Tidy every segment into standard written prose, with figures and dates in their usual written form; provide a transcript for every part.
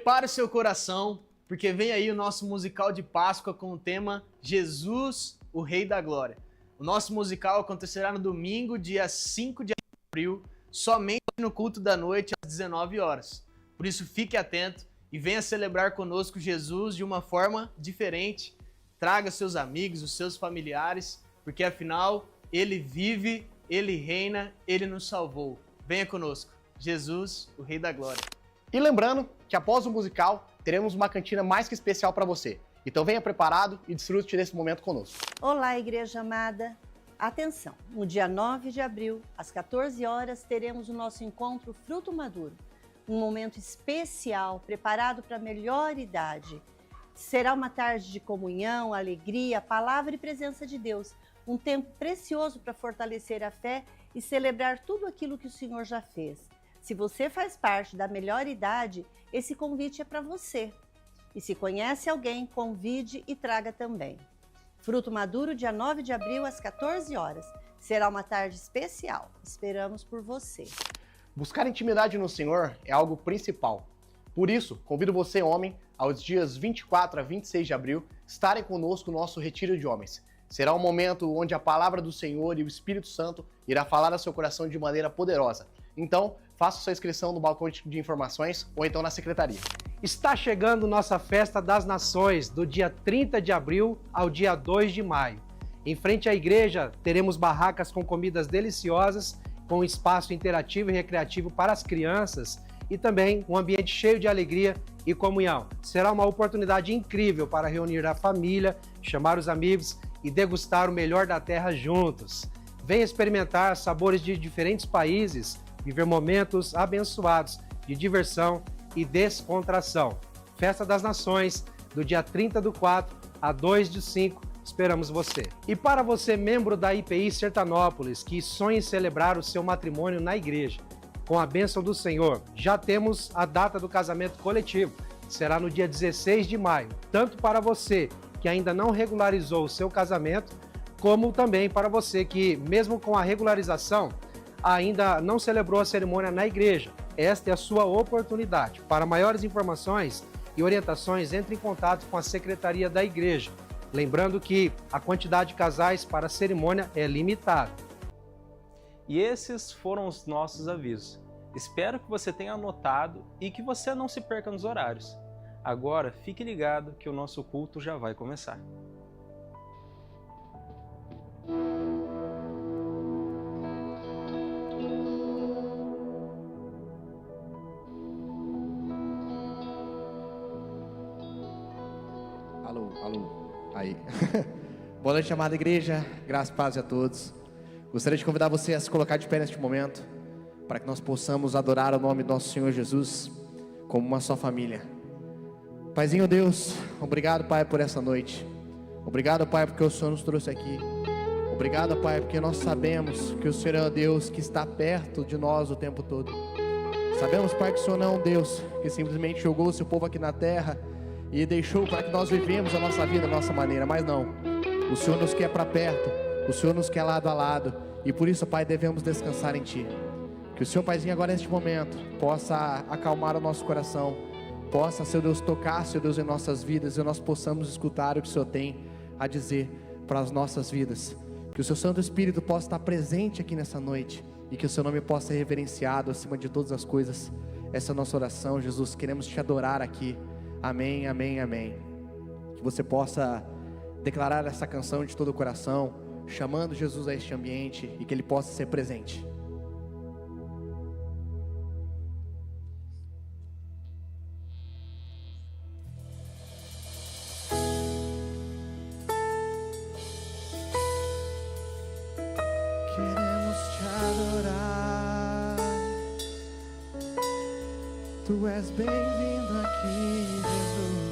prepare o seu coração, porque vem aí o nosso musical de Páscoa com o tema Jesus, o Rei da Glória. O nosso musical acontecerá no domingo, dia 5 de abril, somente no culto da noite às 19 horas. Por isso, fique atento e venha celebrar conosco Jesus de uma forma diferente. Traga seus amigos, os seus familiares, porque afinal, Ele vive, Ele reina, Ele nos salvou. Venha conosco, Jesus, o Rei da Glória. E lembrando que após o musical, teremos uma cantina mais que especial para você. Então venha preparado e desfrute desse momento conosco. Olá, igreja amada. Atenção, no dia 9 de abril, às 14 horas, teremos o nosso encontro Fruto Maduro. Um momento especial, preparado para a melhor idade. Será uma tarde de comunhão, alegria, palavra e presença de Deus. Um tempo precioso para fortalecer a fé e celebrar tudo aquilo que o Senhor já fez. Se você faz parte da melhor idade, esse convite é para você. E se conhece alguém, convide e traga também. Fruto Maduro, dia 9 de abril, às 14 horas. Será uma tarde especial. Esperamos por você. Buscar intimidade no Senhor é algo principal. Por isso, convido você, homem, aos dias 24 a 26 de abril, estarem conosco no nosso Retiro de Homens. Será um momento onde a palavra do Senhor e o Espírito Santo irá falar ao seu coração de maneira poderosa. Então, faça sua inscrição no balcão de informações ou então na secretaria. Está chegando nossa Festa das Nações, do dia 30 de abril ao dia 2 de maio. Em frente à igreja, teremos barracas com comidas deliciosas, com espaço interativo e recreativo para as crianças e também um ambiente cheio de alegria e comunhão. Será uma oportunidade incrível para reunir a família, chamar os amigos e degustar o melhor da terra juntos. Venha experimentar sabores de diferentes países, viver momentos abençoados de diversão e descontração. Festa das Nações, do dia 30/4 a 2/5, esperamos você. E para você, membro da IPI Sertanópolis, que sonha em celebrar o seu matrimônio na igreja, com a bênção do Senhor, já temos a data do casamento coletivo. Será no dia 16 de maio, tanto para você que ainda não regularizou o seu casamento, como também para você que, mesmo com a regularização, ainda não celebrou a cerimônia na igreja. Esta é a sua oportunidade. Para maiores informações e orientações, entre em contato com a Secretaria da Igreja. Lembrando que a quantidade de casais para a cerimônia é limitada. E esses foram os nossos avisos. Espero que você tenha anotado e que você não se perca nos horários. Agora, fique ligado que o nosso culto já vai começar. Alô. Aí. Boa noite, amada igreja. Graças e paz a todos. Gostaria de convidar você a se colocar de pé neste momento, para que nós possamos adorar o nome do nosso Senhor Jesus como uma só família. Paizinho Deus, obrigado, Pai, por essa noite. Obrigado, Pai, porque o Senhor nos trouxe aqui. Obrigado, Pai, porque nós sabemos que o Senhor é o Deus que está perto de nós o tempo todo. Sabemos, Pai, que o Senhor não é um Deus que simplesmente jogou o seu povo aqui na terra e deixou para que nós vivemos a nossa vida da nossa maneira, mas não. O Senhor nos quer para perto, o Senhor nos quer lado a lado, e por isso, Pai, devemos descansar em Ti. Que o Senhor, Paizinho, agora neste momento, possa acalmar o nosso coração, possa, Seu Deus, tocar, Seu Deus, em nossas vidas, e nós possamos escutar o que o Senhor tem a dizer para as nossas vidas. Que o Seu Santo Espírito possa estar presente aqui nessa noite, e que o Seu nome possa ser reverenciado acima de todas as coisas. Essa é a nossa oração, Jesus, queremos Te adorar aqui. Amém, amém, amém. Que você possa declarar essa canção de todo o coração, chamando Jesus a este ambiente e que Ele possa ser presente. Queremos Te adorar, Tu és bem-vindo aqui, Jesus.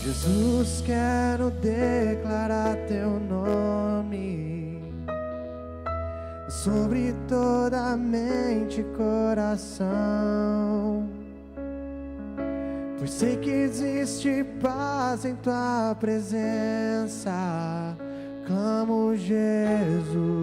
Jesus, quero declarar Teu nome sobre toda mente e coração, pois sei que existe paz em Tua presença. Clamo, Jesus.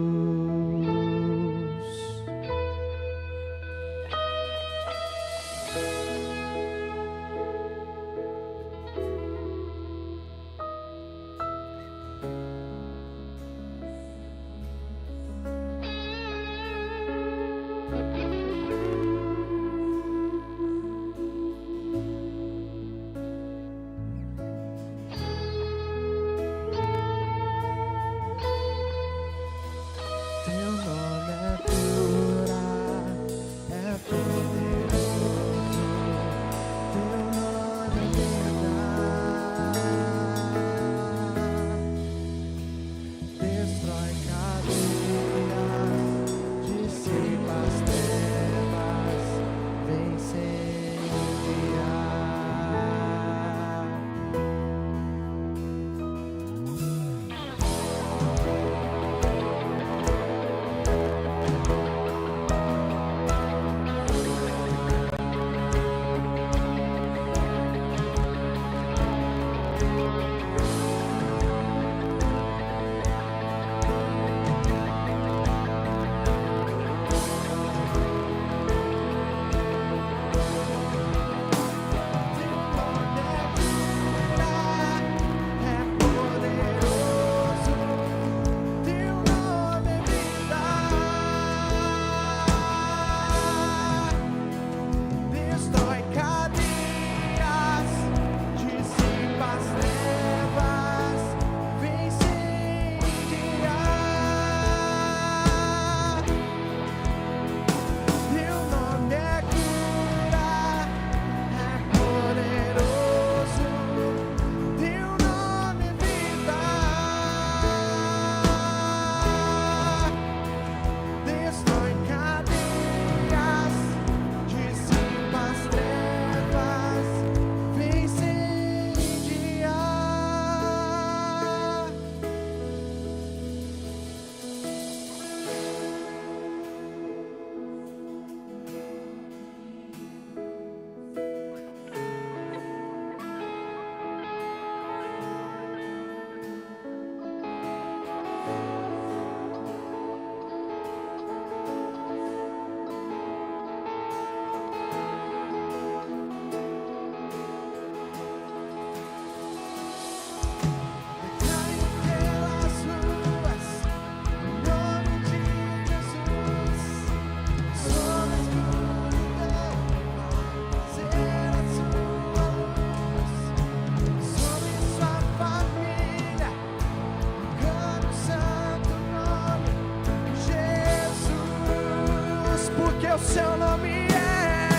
porque o seu nome é,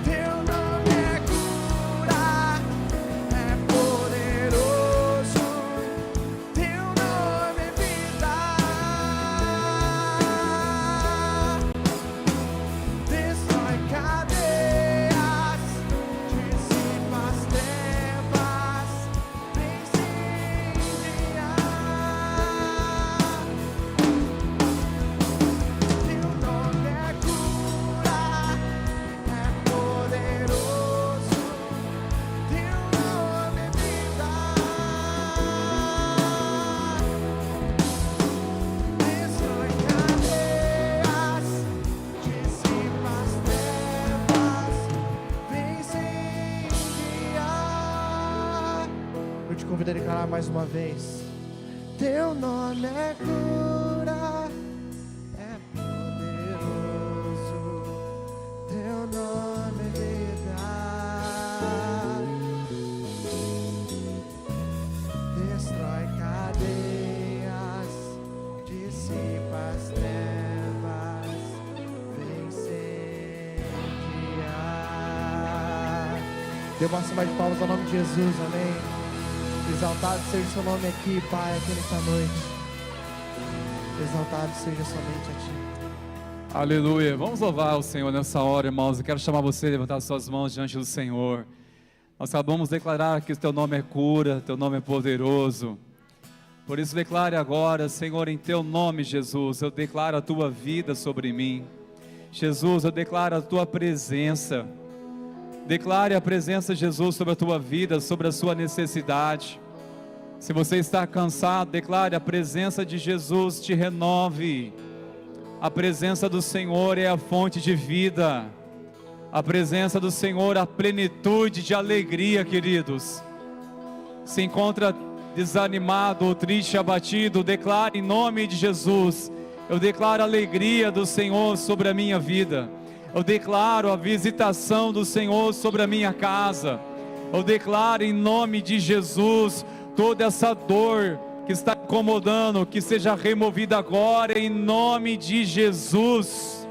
teu nome é cura, é poderoso, teu nome é vida. Destrói cadeias, dissipa as trevas, incendia. Teu nome é cura, é poderoso, teu nome é vida. Destrói cadeias, dissipa as trevas, vem incendiar. Eu te convido a declarar mais uma vez. Teu nome é cura, é poderoso, teu nome é vida. Destrói cadeias, dissipa as trevas, vem incendiar. Dê uma salva de palmas ao nome de Jesus, amém. Exaltado seja o seu nome aqui, Pai, aqui nesta noite. Exaltado seja somente a Ti. Aleluia. Vamos louvar o Senhor nessa hora, irmãos. Eu quero chamar você a levantar suas mãos diante do Senhor. Nós acabamos de declarar que o Teu nome é cura, Teu nome é poderoso. Por isso declare agora, Senhor, em Teu nome, Jesus, eu declaro a Tua vida sobre mim. Jesus, eu declaro a Tua presença. Declare a presença de Jesus sobre a tua vida, sobre a sua necessidade. Se você está cansado, declare a presença de Jesus te renove. A presença do Senhor é a fonte de vida. A presença do Senhor, a plenitude de alegria, queridos. Se encontra desanimado ou triste, abatido, declare em nome de Jesus. Eu declaro a alegria do Senhor sobre a minha vida. Eu declaro a visitação do Senhor sobre a minha casa. Eu declaro em nome de Jesus toda essa dor que está incomodando, que seja removida agora em nome de Jesus.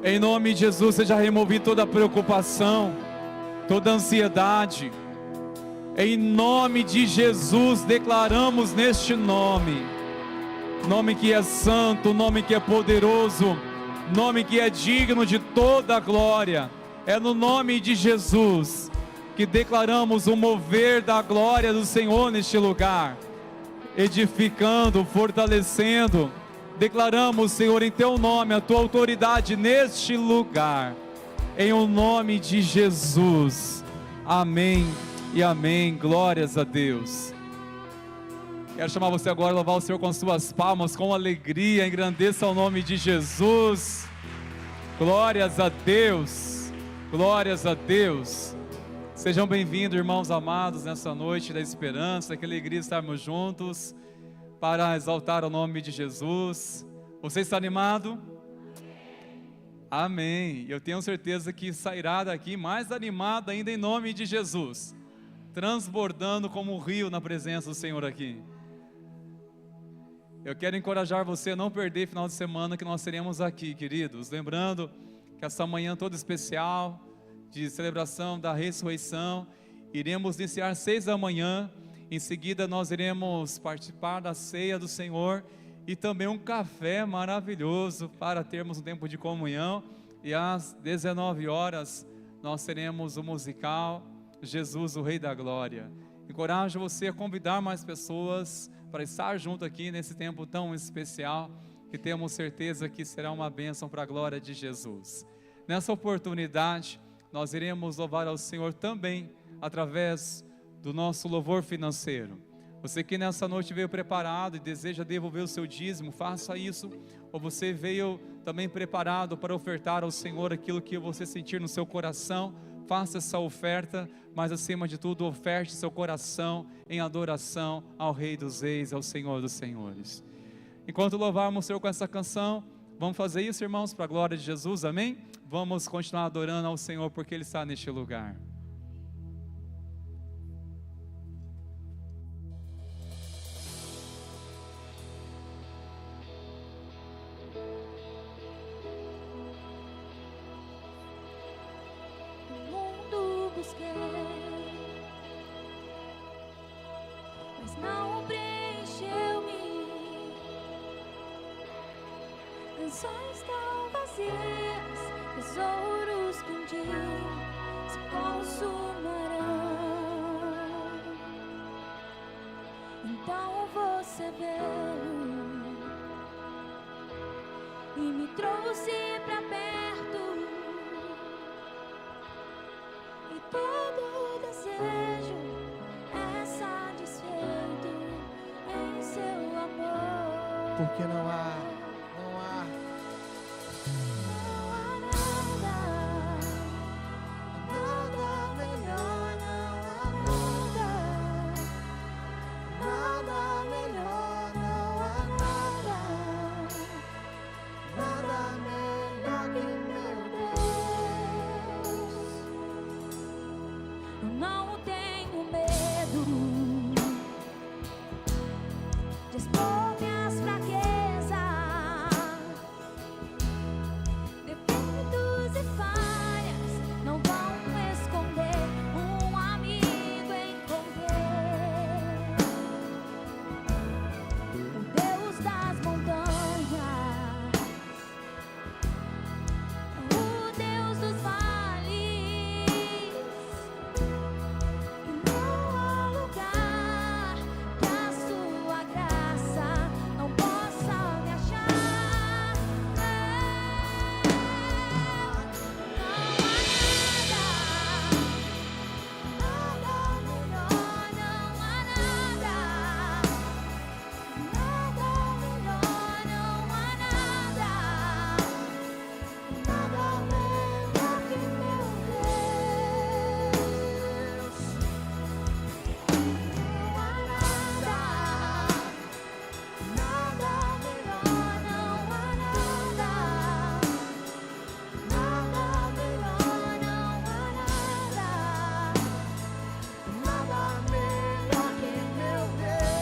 Em nome de Jesus seja removida toda a preocupação, toda a ansiedade. Em nome de Jesus declaramos neste nome, nome que é santo, nome que é poderoso, nome que é digno de toda a glória. É no nome de Jesus que declaramos o mover da glória do Senhor neste lugar, edificando, fortalecendo. Declaramos, Senhor, em Teu nome, a Tua autoridade neste lugar, em o nome de Jesus. Amém e amém. Glórias a Deus. Quero chamar você agora a louvar o Senhor com suas palmas, com alegria, engrandeça o nome de Jesus. Glórias a Deus, glórias a Deus. Sejam bem-vindos, irmãos amados, nessa noite da esperança. Que alegria estarmos juntos para exaltar o nome de Jesus. Você está animado? Amém. Eu tenho certeza que sairá daqui mais animado ainda em nome de Jesus, transbordando como um rio na presença do Senhor aqui. Eu quero encorajar você a não perder final de semana que nós teremos aqui, queridos. Lembrando que essa manhã toda especial, de celebração da ressurreição, iremos iniciar 6 da manhã. Em seguida nós iremos participar da ceia do Senhor e também um café maravilhoso para termos um tempo de comunhão. E às 19 horas nós teremos o musical Jesus, o Rei da Glória. Encorajo você a convidar mais pessoas para estar junto aqui nesse tempo tão especial, que temos certeza que será uma bênção para a glória de Jesus. Nessa oportunidade, nós iremos louvar ao Senhor também através do nosso louvor financeiro. Você que nessa noite veio preparado e deseja devolver o seu dízimo, faça isso. Ou você veio também preparado para ofertar ao Senhor aquilo que você sentir no seu coração, faça essa oferta, mas acima de tudo, oferte seu coração em adoração ao Rei dos Reis, ao Senhor dos Senhores. Enquanto louvarmos o Senhor com essa canção, vamos fazer isso, irmãos, para a glória de Jesus, amém? Vamos continuar adorando ao Senhor, porque Ele está neste lugar. busquei, mas não preencheu-me. Canções tão vazias, tesouros que um dia se consumarão. Então você veio e me trouxe pra perto, e todo desejo é satisfeito em seu amor. Porque não há Nada melhor, não há nada melhor, não há nada melhor que meu Deus. Eu não tenho medo de expor minhas fraquezas, defeitos e falhas não vão esconder. Um amigo encontrei, o Deus das montanhas, o Deus dos vales, e não há lugar que a sua graça não possa me achar. Não há nada melhor, não há nada melhor, não há nada melhor que meu Deus. Não há nada melhor, não há nada melhor, não há nada melhor que meu Deus.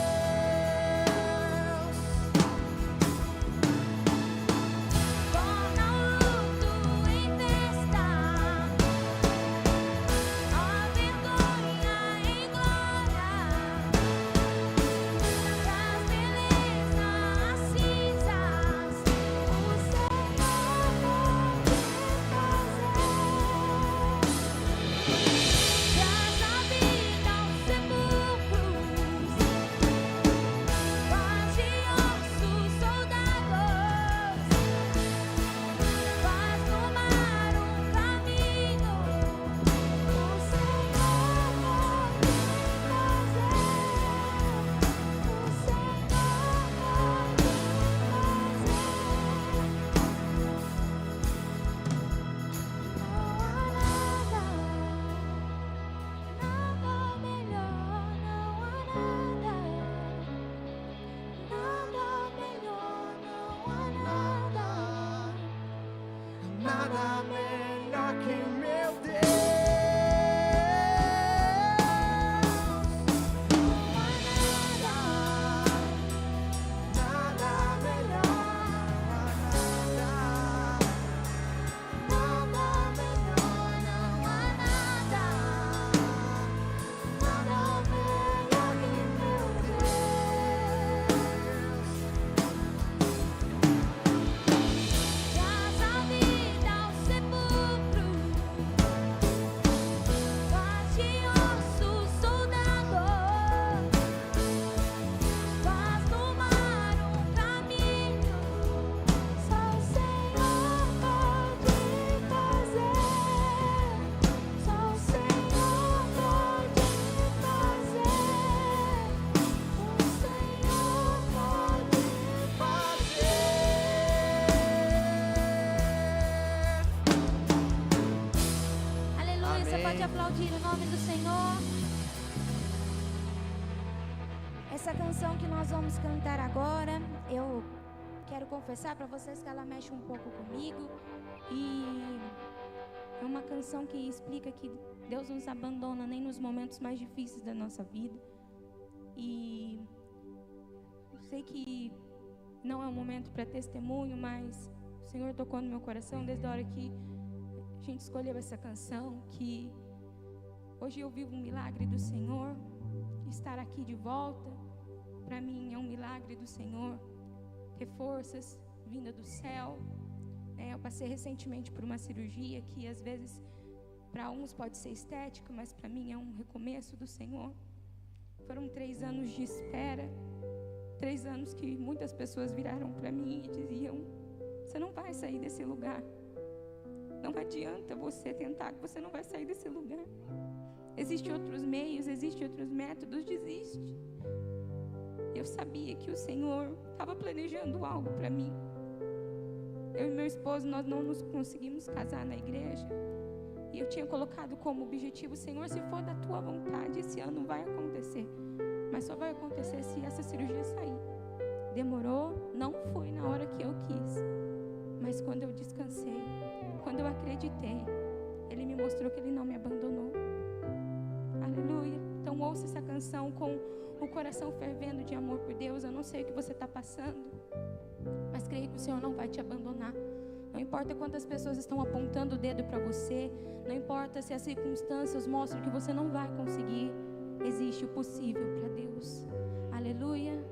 Torna o luto em festa, a vergonha em glória, traz beleza às cinzas, o Senhor pode fazer. Traz a vida aos sepulcros, faz de ossos soldados, faz no mar um caminho, o Senhor pode nada melhor que meu Deus. Traz a vida aos sepulcros, faz de ossos soldados, faz no mar um caminho, só o Senhor pode fazer, só o Senhor pode fazer, o Senhor pode fazer. Aleluia, você pode aplaudir o nome do Senhor. Essa canção que nós vamos cantar agora, eu quero confessar para vocês que ela mexe um pouco comigo, e é uma canção que explica que Deus não nos abandona nem nos momentos mais difíceis da nossa vida. E eu sei que não é um momento para testemunho, mas o Senhor tocou no meu coração desde a hora que a gente escolheu essa canção, que Hoje eu vivo um milagre do Senhor. Estar aqui de volta, para mim é um milagre do Senhor. Ter forças vinda do céu. Eu passei recentemente por uma cirurgia que às vezes para uns pode ser estética, mas para mim é um recomeço do Senhor. Foram 3 anos de espera, 3 anos que muitas pessoas viraram para mim e diziam: você não vai sair desse lugar. Não adianta você tentar, que você não vai sair desse lugar. Existem outros meios, existem outros métodos, desiste. Eu sabia que o Senhor estava planejando algo para mim. Eu e meu esposo, nós não nos conseguimos casar na igreja. E eu tinha colocado como objetivo: Senhor, se for da tua vontade, esse ano vai acontecer. Mas só vai acontecer se essa cirurgia sair. Demorou, não foi na hora que eu quis. Mas quando eu descansei, quando eu acreditei, Ele me mostrou que Ele não me abandonou. Aleluia. Então ouça essa canção com o coração fervendo de amor por Deus. Eu não sei o que você está passando, mas creio que o Senhor não vai te abandonar. Não importa quantas pessoas estão apontando o dedo para você, não importa se as circunstâncias mostram que você não vai conseguir, existe o possível para Deus. Aleluia.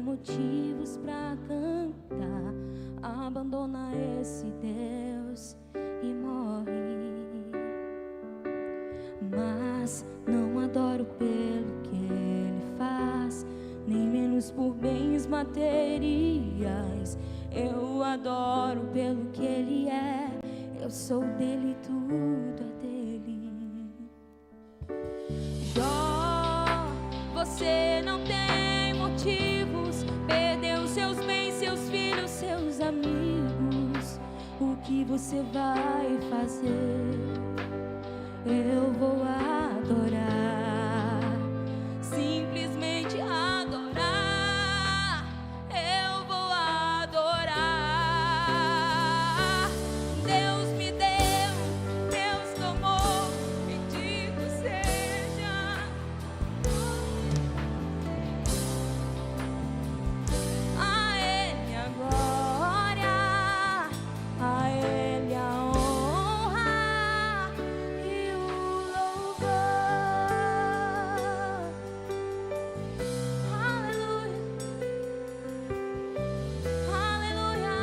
Motivos pra cantar, abandona esse Deus e morre. Mas não adoro pelo que Ele faz, nem menos por bens materiais. Eu adoro pelo que Ele é, eu sou dele, tudo é dele. Jó, você não tem motivos, perdeu seus bens, seus filhos, seus amigos. O que você vai fazer? Eu vou adorar, simplesmente adorar. Eu vou adorar. Deus me deu, Deus tomou, bendito seja. A Ele a glória, a Ele a honra e o louvor. Aleluia, aleluia.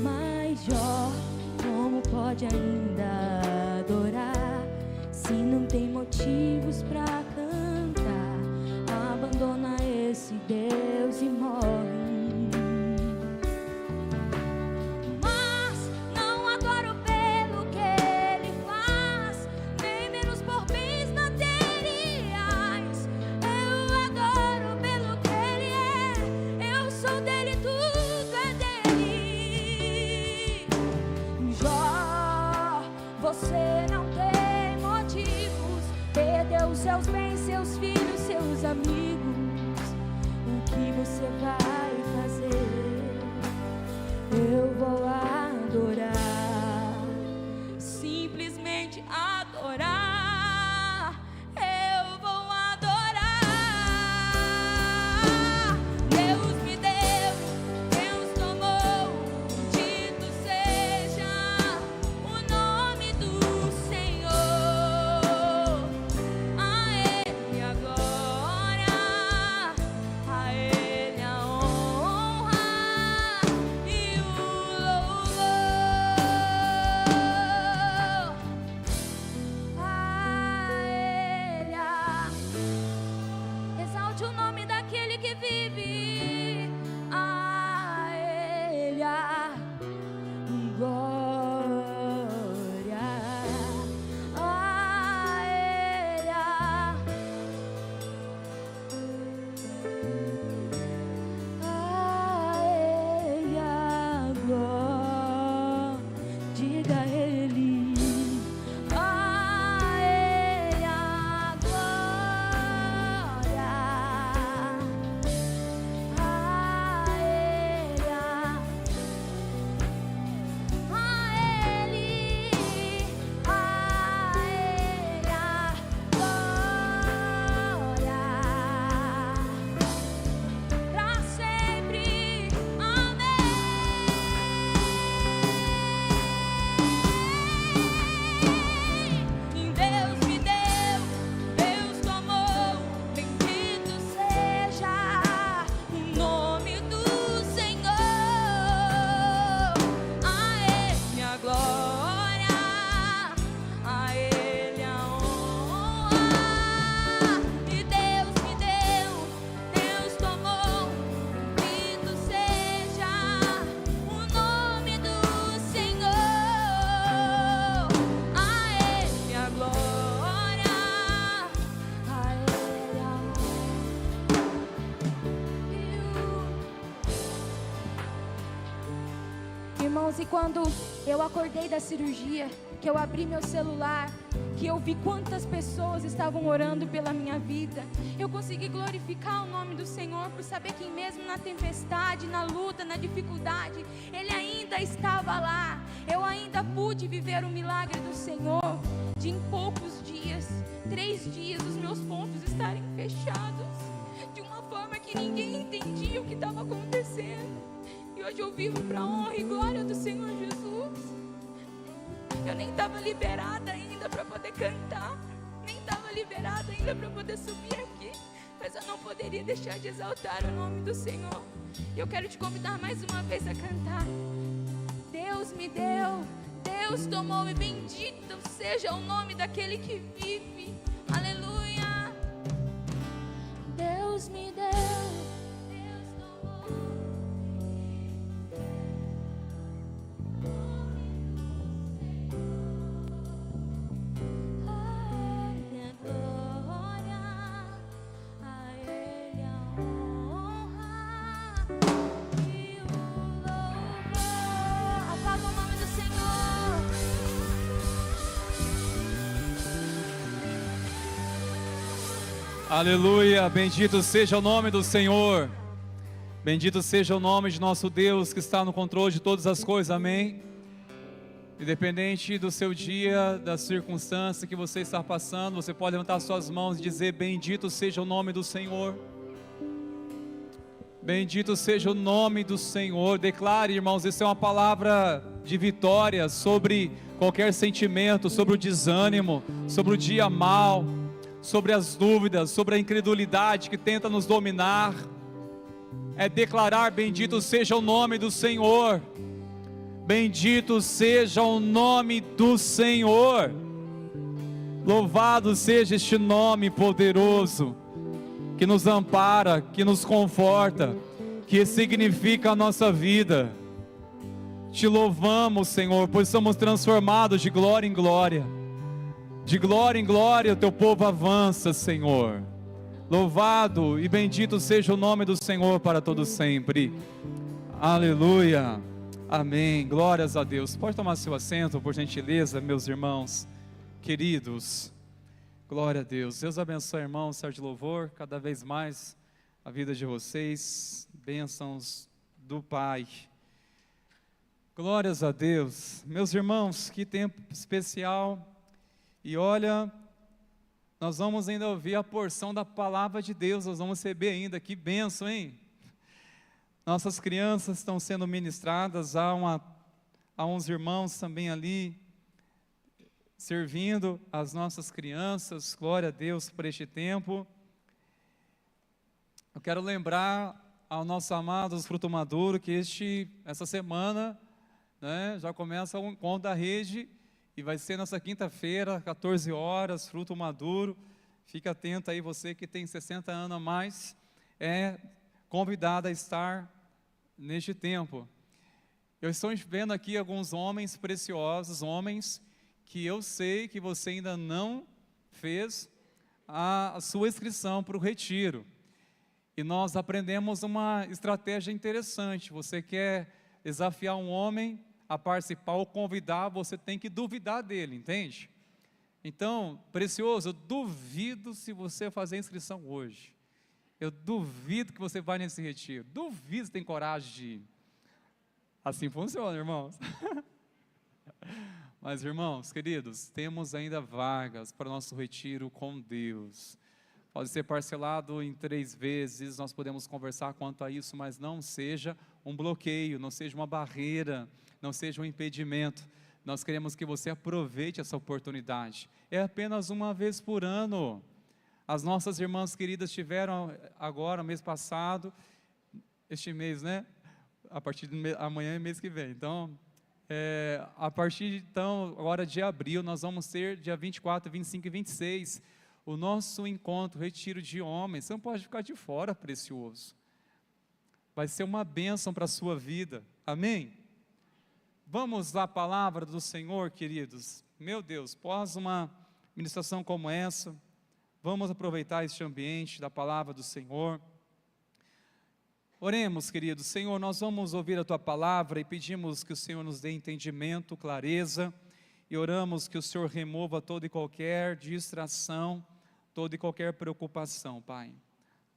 Mas Jó, como pode ainda adorar se não tem motivos pra cantar? Abandona esse Deus e morre. Mas não adoro pelo que Ele faz, nem menos por bens materiais. Eu adoro pelo que Ele é, eu sou dele, tudo é dele. Jó, você não tem motivos, perdeu seus bens, seus filhos, seus amigos. O que você vai fazer? Eu vou adorar, simplesmente adorar. Eu vou adorar. Deus me deu, Deus tomou, bendito seja o nome do Senhor. A Ele a glória, a Ele a honra e o louvor. irmãos, e quando eu acordei da cirurgia, que eu abri meu celular, que eu vi quantas pessoas estavam orando pela minha vida, eu consegui glorificar o nome do Senhor por saber que mesmo na tempestade, na luta, na dificuldade, Ele ainda estava lá. Eu ainda pude viver o milagre do Senhor, de em poucos dias, 3 dias, os meus pontos estarem fechados, de uma forma que ninguém entendia o que estava acontecendo. E hoje eu vivo para a honra e glória do Senhor Jesus. Eu nem estava liberada ainda para poder cantar, nem estava liberada ainda para poder subir aqui, mas eu não poderia deixar de exaltar o nome do Senhor. Eu quero te convidar mais uma vez a cantar. Deus me deu, Deus tomou, e bendito seja o nome daquele que vive. Aleluia. Deus me deu, Deus tomou. Aleluia, bendito seja o nome do Senhor, bendito seja o nome de nosso Deus que está no controle de todas as coisas, amém? Independente do seu dia, da circunstância que você está passando, você pode levantar suas mãos e dizer: bendito seja o nome do Senhor, bendito seja o nome do Senhor. Declare, irmãos, isso é uma palavra de vitória sobre qualquer sentimento, sobre o desânimo, sobre o dia mau, sobre as dúvidas, sobre a incredulidade que tenta nos dominar. É declarar: bendito seja o nome do Senhor, bendito seja o nome do Senhor, louvado seja este nome poderoso, que nos ampara, que nos conforta, que significa a nossa vida. Te louvamos, Senhor, pois somos transformados de glória em glória. De glória em glória o teu povo avança, Senhor. Louvado e bendito seja o nome do Senhor para todos sempre. Aleluia. Amém. Glórias a Deus. Pode tomar seu assento, por gentileza, meus irmãos queridos. Glória a Deus. Deus abençoe, irmãos, Sérgio de Louvor, cada vez mais a vida de vocês. Bênçãos do Pai. Glórias a Deus. Meus irmãos, que tempo especial. E olha, nós vamos ainda ouvir a porção da palavra de Deus, nós vamos receber ainda, que bênção, hein? Nossas crianças estão sendo ministradas, há uns irmãos também ali, servindo as nossas crianças. Glória a Deus por este tempo. Eu quero lembrar ao nosso amado Fruto Maduro, que essa semana, né, já começa o encontro da rede, e vai ser nessa quinta-feira, 14 horas, Fruto Maduro. Fique atento aí, você que tem 60 anos a mais, é convidado a estar neste tempo. Eu estou vendo aqui alguns homens preciosos, homens que eu sei que você ainda não fez a sua inscrição para o retiro. E nós aprendemos uma estratégia interessante. Você quer desafiar um homem a participar ou convidar, você tem que duvidar dele, entende? Então, precioso, eu duvido se você fazer a inscrição hoje. Eu duvido que você vai nesse retiro. Duvido se tem coragem de ir. Assim funciona, irmãos. Mas, irmãos, queridos, temos ainda vagas para o nosso retiro com Deus. Pode ser parcelado em 3 vezes, nós podemos conversar quanto a isso, mas não seja um bloqueio, não seja uma barreira, não seja um impedimento. Nós queremos que você aproveite essa oportunidade. É apenas uma vez por ano. As nossas irmãs queridas tiveram agora, mês passado, este mês, né? A partir de amanhã e mês que vem. Então, a partir agora de abril, nós vamos ter dia 24, 25 e 26, o nosso encontro, retiro de homens. Você não pode ficar de fora, precioso. Vai ser uma bênção para a sua vida. Amém? Vamos à palavra do Senhor, queridos. Meu Deus, após uma ministração como essa, vamos aproveitar este ambiente da palavra do Senhor. Oremos, queridos. Senhor, nós vamos ouvir a Tua palavra e pedimos que o Senhor nos dê entendimento, clareza, e oramos que o Senhor remova toda e qualquer distração, toda e qualquer preocupação, Pai.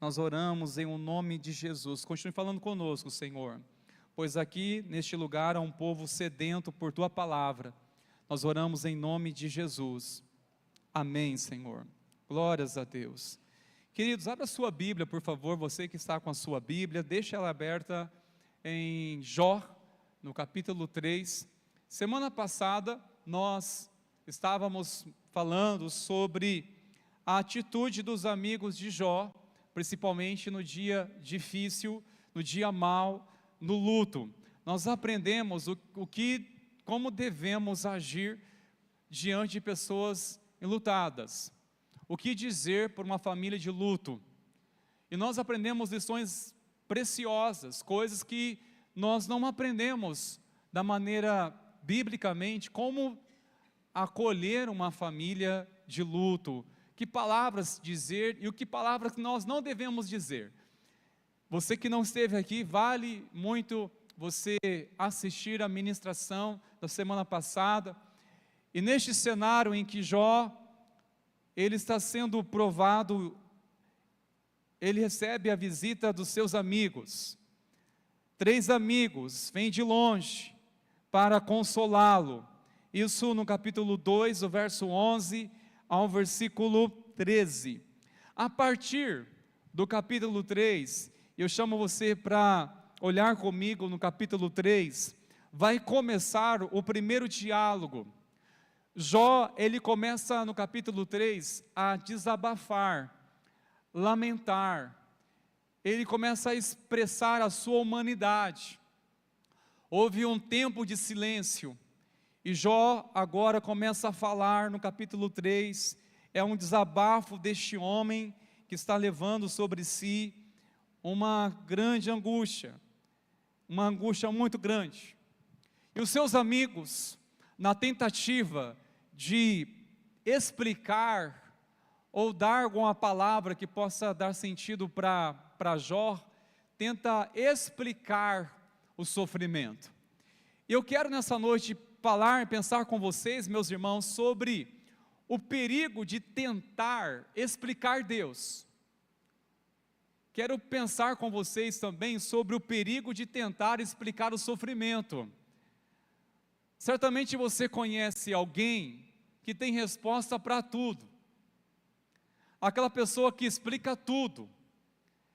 Nós oramos em o nome de Jesus. Continue falando conosco, Senhor, pois aqui, neste lugar, há um povo sedento por Tua palavra. Nós oramos em nome de Jesus. Amém, Senhor. Glórias a Deus. Queridos, abra a sua Bíblia, por favor, você que está com a sua Bíblia, deixa ela aberta em Jó, no capítulo 3. Semana passada, nós estávamos falando sobre a atitude dos amigos de Jó, principalmente no dia difícil, no dia mau, no luto. Nós aprendemos como devemos agir diante de pessoas enlutadas. O que dizer por uma família de luto? E nós aprendemos lições preciosas, coisas que nós não aprendemos da maneira biblicamente, como acolher uma família de luto, que palavras dizer e o que palavras nós não devemos dizer. Você que não esteve aqui, vale muito você assistir a ministração da semana passada, e neste cenário em que Jó, ele está sendo provado, ele recebe a visita dos seus amigos. 3 amigos vêm de longe para consolá-lo. Isso no capítulo 2, o verso 11 ao versículo 13. A partir do capítulo 3, eu chamo você para olhar comigo no capítulo 3, vai começar o primeiro diálogo. Jó, ele começa no capítulo 3 a desabafar, lamentar, ele começa a expressar a sua humanidade. Houve um tempo de silêncio, e Jó agora começa a falar no capítulo 3, é um desabafo deste homem que está levando sobre si uma grande angústia, uma angústia muito grande. E os seus amigos, na tentativa de explicar ou dar alguma palavra que possa dar sentido para Jó, tenta explicar o sofrimento. Eu quero nessa noite falar e pensar com vocês, meus irmãos, sobre o perigo de tentar explicar Deus. Quero pensar com vocês também sobre o perigo de tentar explicar o sofrimento. Certamente você conhece alguém que tem resposta para tudo. Aquela pessoa que explica tudo.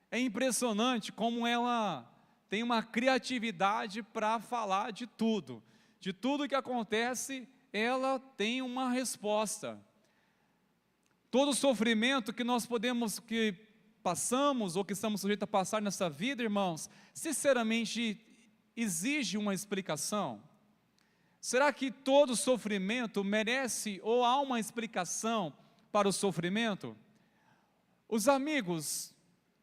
É impressionante como ela tem uma criatividade para falar de tudo. De tudo que acontece, ela tem uma resposta. Todo sofrimento que nós que passamos ou que estamos sujeitos a passar nessa vida, irmãos, sinceramente exige uma explicação. Será que todo sofrimento merece ou há uma explicação para o sofrimento? Os amigos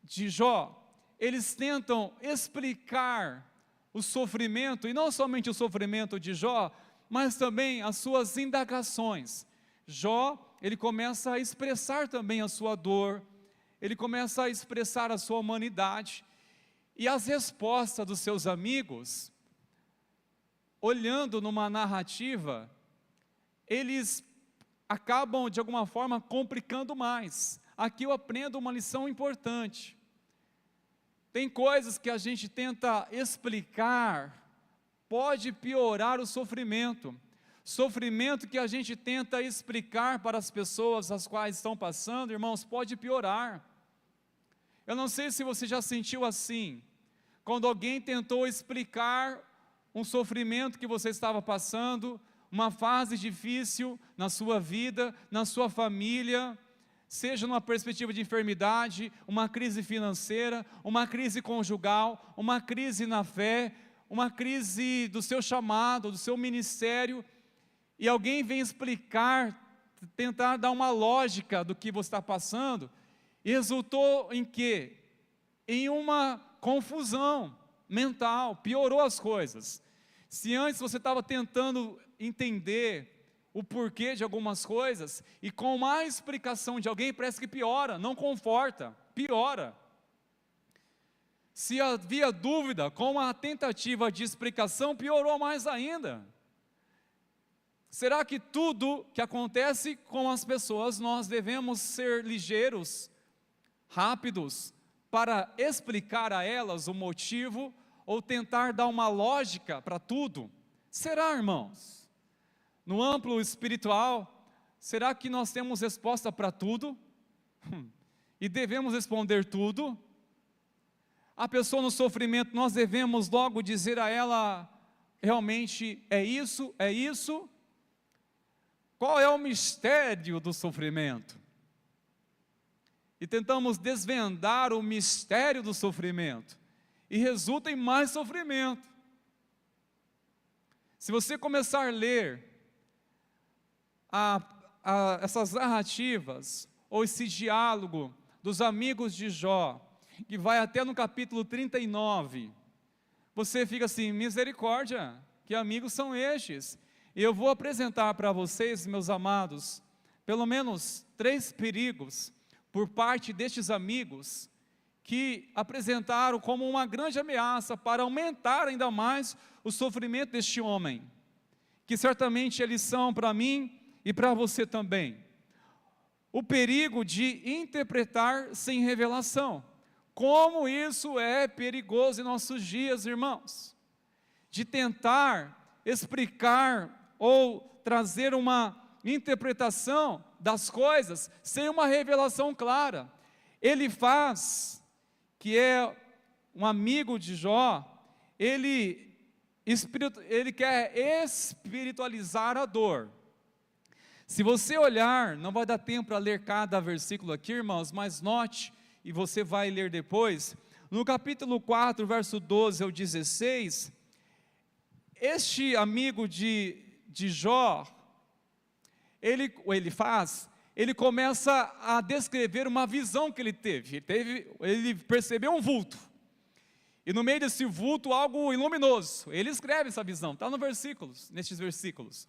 de Jó, eles tentam explicar o sofrimento, e não somente o sofrimento de Jó, mas também as suas indagações. Jó, ele começa a expressar também a sua dor, ele começa a expressar a sua humanidade, e as respostas dos seus amigos, olhando numa narrativa, eles acabam de alguma forma complicando mais. Aqui eu aprendo uma lição importante. Tem coisas que a gente tenta explicar, pode piorar o sofrimento. Sofrimento que a gente tenta explicar para as pessoas as quais estão passando, irmãos, pode piorar. Eu não sei se você já sentiu assim, quando alguém tentou explicar um sofrimento que você estava passando, uma fase difícil na sua vida, na sua família, seja numa perspectiva de enfermidade, uma crise financeira, uma crise conjugal, uma crise na fé, uma crise do seu chamado, do seu ministério, e alguém vem explicar, tentar dar uma lógica do que você está passando, e resultou em quê? Em uma confusão mental, piorou as coisas. Se antes você estava tentando entender o porquê de algumas coisas, e com mais explicação de alguém, parece que piora, não conforta, piora. Se havia dúvida, com a tentativa de explicação, piorou mais ainda. Será que tudo que acontece com as pessoas, nós devemos ser ligeiros, rápidos, para explicar a elas o motivo, ou tentar dar uma lógica para tudo? Será, irmãos? No amplo espiritual, será que nós temos resposta para tudo? E devemos responder tudo? A pessoa no sofrimento, nós devemos logo dizer a ela, realmente é isso, é isso? Qual é o mistério do sofrimento? E tentamos desvendar o mistério do sofrimento, e resulta em mais sofrimento. Se você começar a ler essas narrativas, ou esse diálogo dos amigos de Jó, que vai até no capítulo 39, você fica assim, misericórdia, que amigos são estes? E eu vou apresentar para vocês, meus amados, pelo menos 3 perigos, por parte destes amigos, que apresentaram como uma grande ameaça para aumentar ainda mais o sofrimento deste homem, que certamente eles são para mim e para você também. O perigo de interpretar sem revelação. Como isso é perigoso em nossos dias, irmãos. De tentar explicar ou trazer uma interpretação das coisas sem uma revelação clara. Elifaz, que é um amigo de Jó, ele quer espiritualizar a dor. Se você olhar, não vai dar tempo para ler cada versículo aqui, irmãos, mas note, e você vai ler depois, no capítulo 4, verso 12 ao 16, este amigo de Jó, ele começa a descrever uma visão que ele teve. Ele percebeu um vulto, e no meio desse vulto algo luminoso. Ele escreve essa visão, está nestes versículos.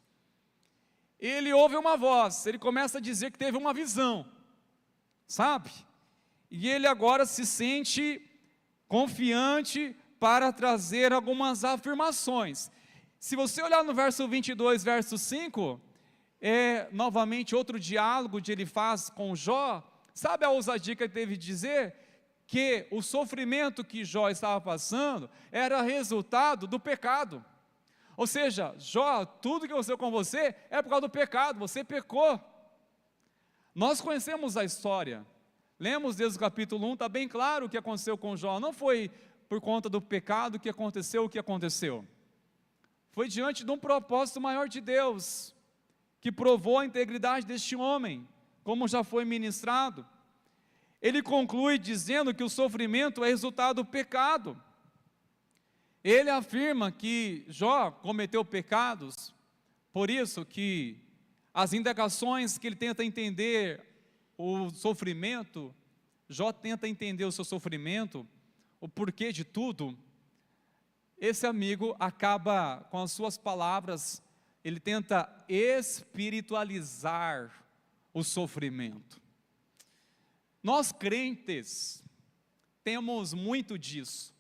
Ele ouve uma voz, ele começa a dizer que teve uma visão, sabe? E ele agora se sente confiante para trazer algumas afirmações. Se você olhar no verso 22, verso 5, novamente outro diálogo de Elifaz com Jó. Sabe a ousadia que ele teve de dizer? Que o sofrimento que Jó estava passando era resultado do pecado. Ou seja, Jó, tudo que aconteceu com você é por causa do pecado, você pecou. Nós conhecemos a história, lemos desde o capítulo 1, está bem claro o que aconteceu com Jó. Não foi por conta do pecado que aconteceu o que aconteceu. Foi diante de um propósito maior de Deus, que provou a integridade deste homem, como já foi ministrado. Ele conclui dizendo que o sofrimento é resultado do pecado. Ele afirma que Jó cometeu pecados, por isso que as indagações que ele tenta entender o sofrimento, Jó tenta entender o seu sofrimento, o porquê de tudo. Esse amigo acaba com as suas palavras, ele tenta espiritualizar o sofrimento. Nós crentes temos muito disso,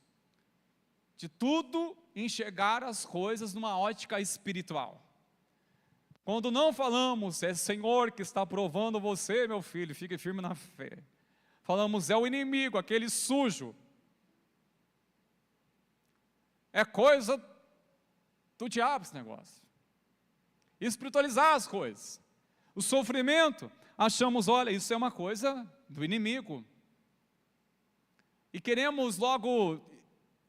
de tudo enxergar as coisas numa ótica espiritual. Quando não falamos, é Senhor que está provando você, meu filho, fique firme na fé. Falamos, é o inimigo, aquele sujo. É coisa do diabo esse negócio. Espiritualizar as coisas. O sofrimento, achamos, olha, isso é uma coisa do inimigo. E queremos logo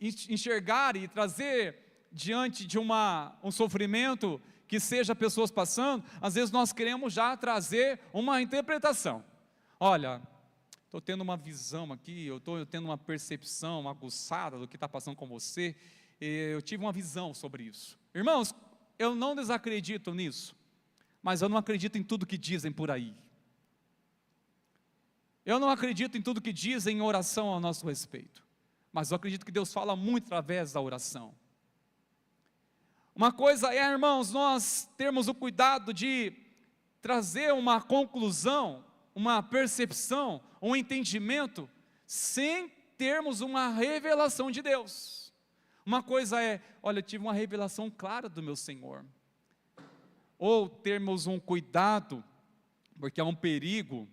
enxergar e trazer diante de um sofrimento que seja pessoas passando, às vezes nós queremos já trazer uma interpretação. Olha, estou tendo uma visão aqui, eu estou tendo uma percepção aguçada do que está passando com você, eu tive uma visão sobre isso. Irmãos, eu não desacredito nisso, mas eu não acredito em tudo que dizem por aí. Eu não acredito em tudo que dizem em oração ao nosso respeito, mas eu acredito que Deus fala muito através da oração. Uma coisa é, irmãos, nós termos o cuidado de trazer uma conclusão, uma percepção, um entendimento, sem termos uma revelação de Deus. Uma coisa é, olha, eu tive uma revelação clara do meu Senhor. Ou termos um cuidado, porque há um perigo,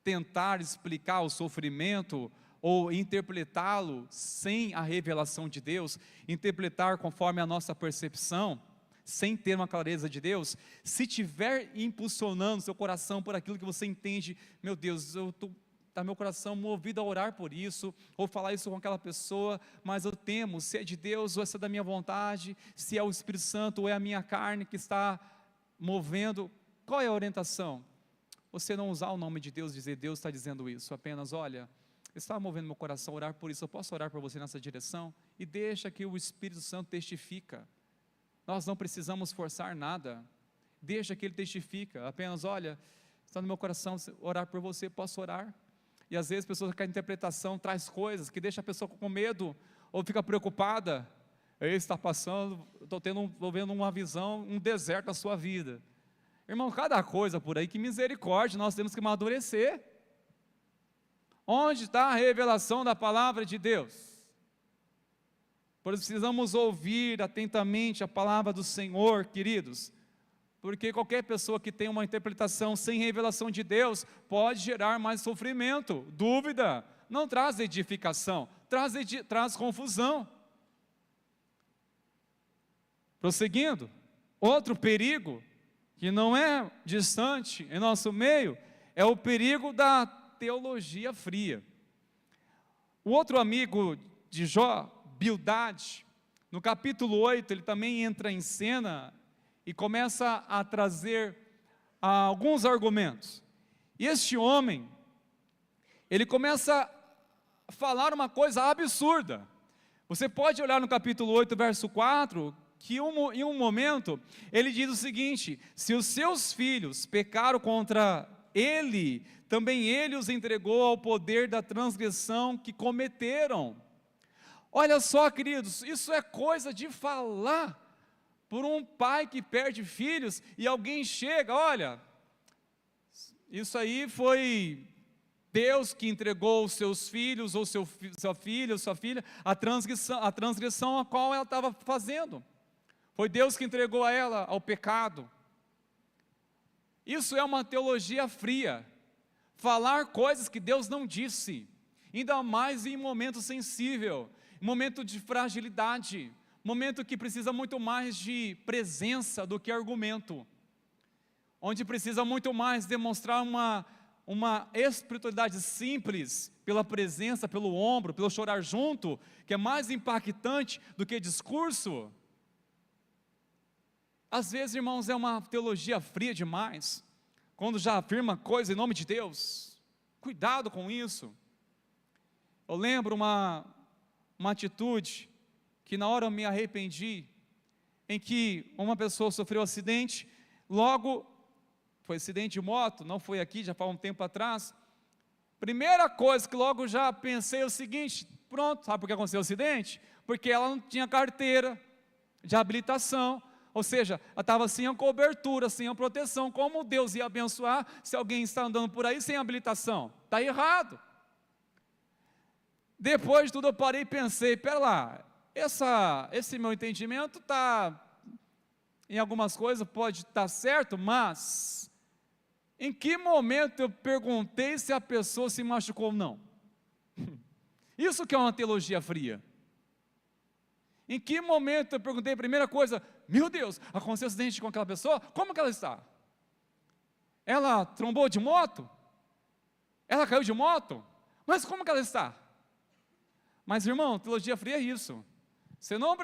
tentar explicar o sofrimento ou interpretá-lo sem a revelação de Deus, interpretar conforme a nossa percepção, sem ter uma clareza de Deus. Se tiver impulsionando seu coração por aquilo que você entende, meu Deus, está meu coração movido a orar por isso, ou falar isso com aquela pessoa, mas eu temo se é de Deus ou se é da minha vontade, se é o Espírito Santo ou é a minha carne que está movendo. Qual é a orientação? Você não usar o nome de Deus, dizer Deus está dizendo isso, apenas olha, está movendo meu coração a orar por isso, eu posso orar por você nessa direção? E deixa que o Espírito Santo testifica. Nós não precisamos forçar nada, deixa que Ele testifica, apenas olha, está no meu coração orar por você, posso orar? E às vezes a pessoa que a interpretação traz coisas que deixa a pessoa com medo, ou fica preocupada, ele está passando, estou vendo uma visão, um deserto na sua vida. Irmão, cada coisa por aí, que misericórdia, nós temos que amadurecer. Onde está a revelação da palavra de Deus? Por isso precisamos ouvir atentamente a palavra do Senhor, queridos, porque qualquer pessoa que tem uma interpretação sem revelação de Deus, pode gerar mais sofrimento, dúvida, não traz edificação, traz confusão. Prosseguindo, outro perigo, que não é distante em nosso meio, é o perigo da teologia fria. O outro amigo de Jó, Bildade, no capítulo 8, ele também entra em cena e começa a trazer alguns argumentos. E este homem, ele começa a falar uma coisa absurda. Você pode olhar no capítulo 8, verso 4, que em um momento, ele diz o seguinte: se os seus filhos pecaram contra ele, também ele os entregou ao poder da transgressão que cometeram. Olha só, queridos, isso é coisa de falar por um pai que perde filhos e alguém chega, olha, isso aí foi Deus que entregou os seus filhos, ou sua filha, ou sua filha, a transgressão a qual ela estava fazendo. Foi Deus que entregou a ela ao pecado. Isso é uma teologia fria. Falar coisas que Deus não disse, ainda mais em momento sensível, momento de fragilidade, momento que precisa muito mais de presença do que argumento, onde precisa muito mais demonstrar uma espiritualidade simples, pela presença, pelo ombro, pelo chorar junto, que é mais impactante do que discurso. Às vezes, irmãos, é uma teologia fria demais, quando já afirma coisa em nome de Deus. Cuidado com isso. Eu lembro uma atitude que na hora eu me arrependi, em que uma pessoa sofreu um acidente, logo, foi acidente de moto, não foi aqui, já faz um tempo atrás. Primeira coisa que logo já pensei é o seguinte: pronto, sabe por que aconteceu o acidente? Porque ela não tinha carteira de habilitação, ou seja, ela estava sem a cobertura, sem a proteção. Como Deus ia abençoar se alguém está andando por aí sem habilitação? Está errado. Depois de tudo eu parei e pensei, pera lá, esse meu entendimento está, em algumas coisas pode estar certo, mas em que momento eu perguntei se a pessoa se machucou ou não? Isso que é uma teologia fria. Em que momento eu perguntei a primeira coisa, meu Deus, aconteceu um acidente com aquela pessoa, como que ela está? Ela trombou de moto? Ela caiu de moto? Mas como que ela está? Mas irmão, teologia fria é isso. Você não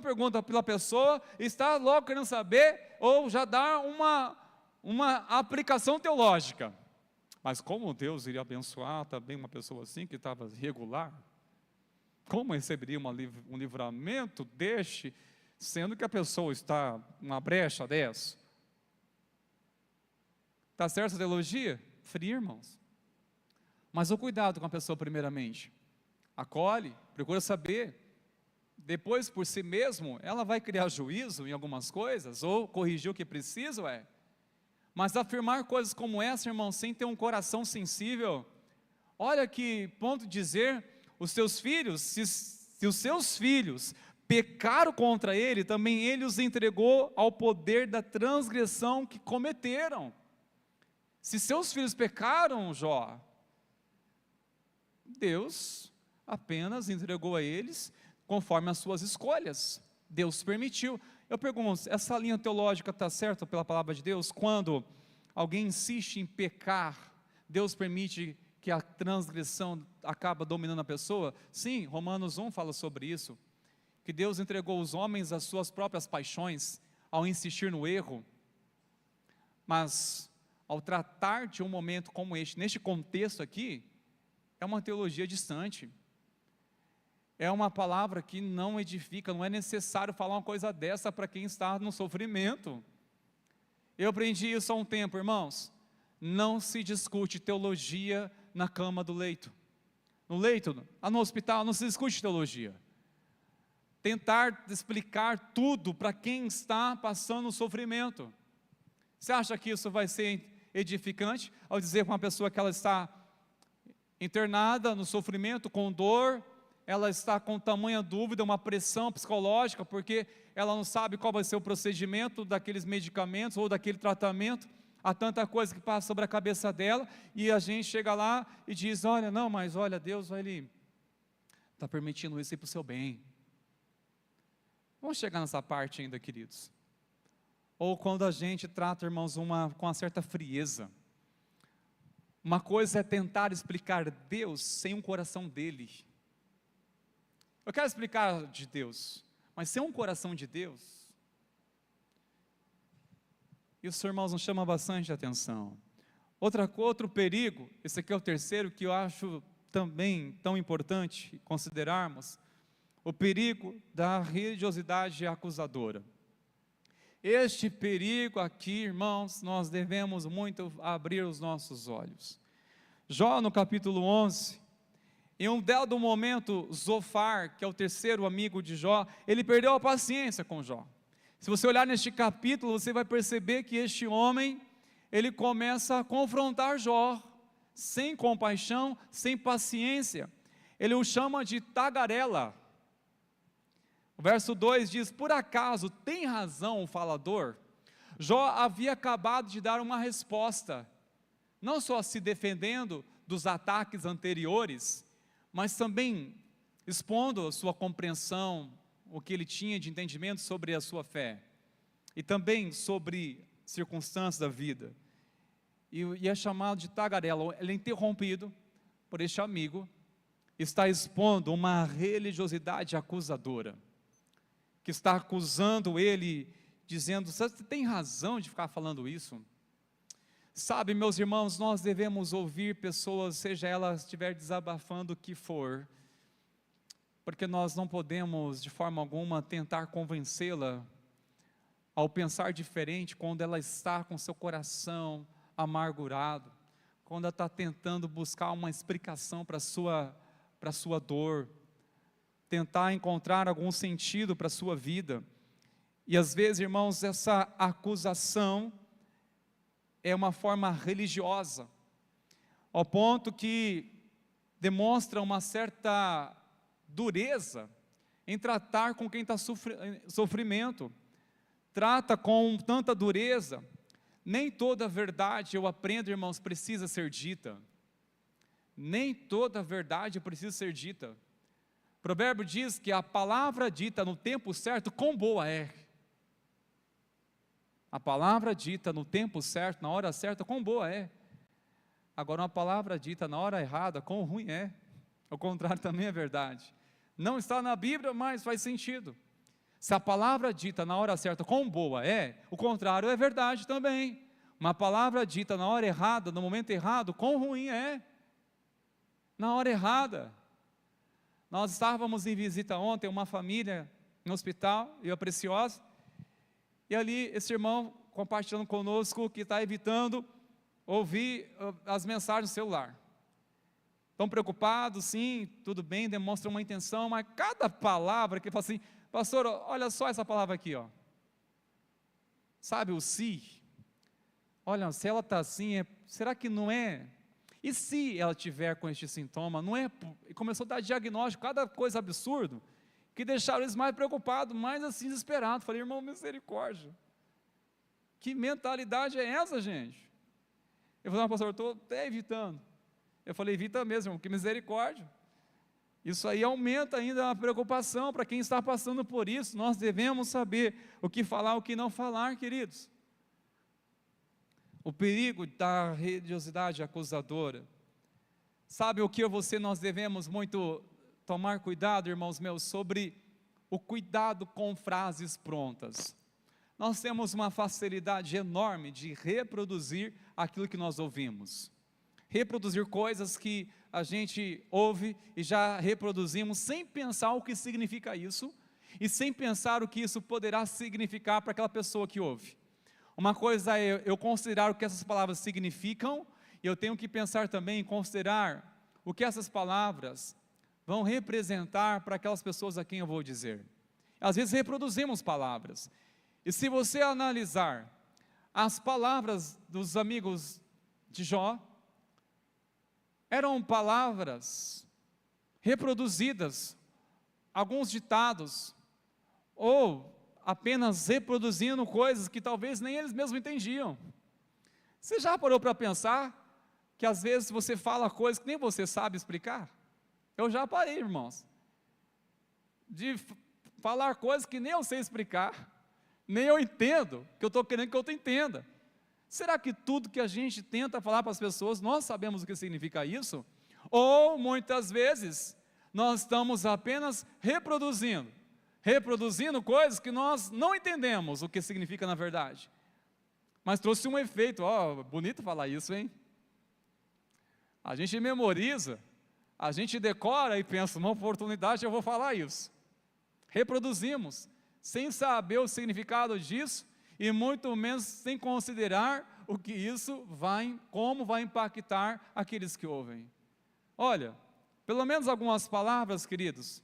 pergunta pela pessoa, está logo querendo saber, ou já dá uma aplicação teológica. Mas como Deus iria abençoar também uma pessoa assim, que estava irregular? Como receberia um livramento deste, sendo que a pessoa está numa brecha dessa? Está certo essa teologia? Fria, irmãos. Mas o cuidado com a pessoa primeiramente. Acolhe, procura saber. Depois, por si mesmo, ela vai criar juízo em algumas coisas, ou corrigir o que precisa, Mas afirmar coisas como essa, irmão, sem ter um coração sensível, olha que ponto de dizer, os seus filhos, se os seus filhos pecaram contra ele, também ele os entregou ao poder da transgressão que cometeram. Se seus filhos pecaram, Jó, Deus apenas entregou a eles conforme as suas escolhas. Deus permitiu. Eu pergunto, essa linha teológica está certa pela palavra de Deus? Quando alguém insiste em pecar, Deus permite que a transgressão acaba dominando a pessoa? Sim, Romanos 1 fala sobre isso, que Deus entregou os homens às suas próprias paixões, ao insistir no erro, mas ao tratar de um momento como este, neste contexto aqui, é uma teologia distante, é uma palavra que não edifica, não é necessário falar uma coisa dessa para quem está no sofrimento. Eu aprendi isso há um tempo, irmãos, não se discute teologia na cama do leito, no leito, no hospital, não se discute teologia, tentar explicar tudo para quem está passando sofrimento. Você acha que isso vai ser edificante, ao dizer para uma pessoa que ela está internada no sofrimento, com dor, ela está com tamanha dúvida, uma pressão psicológica, porque ela não sabe qual vai ser o procedimento daqueles medicamentos ou daquele tratamento, há tanta coisa que passa sobre a cabeça dela, e a gente chega lá e diz, olha, não, mas olha, Deus, Ele está permitindo isso aí para o seu bem. Vamos chegar nessa parte ainda, queridos. Ou quando a gente trata, irmãos, com uma certa frieza. Uma coisa é tentar explicar Deus sem um coração dele. Eu quero explicar de Deus, mas sem um coração de Deus, isso, irmãos, nos chama bastante atenção. Outro perigo, esse aqui é o terceiro, que eu acho também tão importante considerarmos, o perigo da religiosidade acusadora. Este perigo aqui, irmãos, nós devemos muito abrir os nossos olhos. Jó, no capítulo 11, em um dado momento, Zofar, que é o terceiro amigo de Jó, ele perdeu a paciência com Jó. Se você olhar neste capítulo, você vai perceber que este homem, ele começa a confrontar Jó, sem compaixão, sem paciência. Ele o chama de tagarela. O verso 2 diz, por acaso tem razão o falador? Jó havia acabado de dar uma resposta, não só se defendendo dos ataques anteriores, mas também expondo a sua compreensão, o que ele tinha de entendimento sobre a sua fé, e também sobre circunstâncias da vida, e é chamado de tagarela. Ele é interrompido por este amigo, está expondo uma religiosidade acusadora, que está acusando ele, dizendo, você tem razão de ficar falando isso? Sabe, meus irmãos, nós devemos ouvir pessoas, seja ela estiver desabafando o que for, porque nós não podemos, de forma alguma, tentar convencê-la ao pensar diferente, quando ela está com seu coração amargurado, quando ela está tentando buscar uma explicação para a sua dor, tentar encontrar algum sentido para a sua vida. E às vezes, irmãos, essa acusação é uma forma religiosa, ao ponto que demonstra uma certa dureza em tratar com quem está sofrimento, trata com tanta dureza. Nem toda verdade, eu aprendo, irmãos, precisa ser dita, nem toda verdade precisa ser dita. O provérbio diz que a palavra dita no tempo certo, quão boa é. A palavra dita no tempo certo, na hora certa, quão boa é. Agora, uma palavra dita na hora errada, quão ruim é. O contrário também é verdade. Não está na Bíblia, mas faz sentido. Se a palavra dita na hora certa, quão boa é, o contrário é verdade também. Uma palavra dita na hora errada, no momento errado, quão ruim é. Na hora errada. Nós estávamos em visita ontem, uma família no hospital, eu Preciosa, e ali esse irmão compartilhando conosco que está evitando ouvir as mensagens no celular. Estão preocupados, sim, tudo bem, demonstram uma intenção, mas cada palavra que ele fala assim, pastor, olha só essa palavra aqui, ó. Sabe o se? Olha, se ela está assim, será que não é? E se ela tiver com este sintoma, não é, e começou a dar diagnóstico, cada coisa absurda, que deixaram eles mais preocupados, mais assim desesperados. Falei, irmão, misericórdia. Que mentalidade é essa, gente? Eu falei, pastor, eu estou até evitando. Eu falei, evita mesmo, irmão, que misericórdia. Isso aí aumenta ainda a preocupação para quem está passando por isso. Nós devemos saber o que falar, o que não falar, queridos. O perigo da religiosidade acusadora. Sabe o que nós devemos muito tomar cuidado, irmãos meus, sobre o cuidado com frases prontas. Nós temos uma facilidade enorme de reproduzir aquilo que nós ouvimos. Reproduzir coisas que a gente ouve e já reproduzimos sem pensar o que significa isso e sem pensar o que isso poderá significar para aquela pessoa que ouve. Uma coisa é eu considerar o que essas palavras significam e eu tenho que pensar também em considerar o que essas palavras vão representar para aquelas pessoas a quem eu vou dizer. Às vezes reproduzimos palavras. E se você analisar as palavras dos amigos de Jó, eram palavras reproduzidas, alguns ditados, ou apenas reproduzindo coisas que talvez nem eles mesmos entendiam. Você já parou para pensar que às vezes você fala coisas que nem você sabe explicar? Eu já parei, irmãos, de falar coisas que nem eu sei explicar, nem eu entendo, que eu estou querendo que o outro entenda. Será que tudo que a gente tenta falar para as pessoas, nós sabemos o que significa isso? Ou, muitas vezes, nós estamos apenas reproduzindo coisas que nós não entendemos o que significa na verdade. Mas trouxe um efeito, bonito falar isso, hein? A gente memoriza, a gente decora e pensa, uma oportunidade eu vou falar isso. Reproduzimos, sem saber o significado disso, e muito menos sem considerar o que isso como vai impactar aqueles que ouvem. Olha, pelo menos algumas palavras, queridos,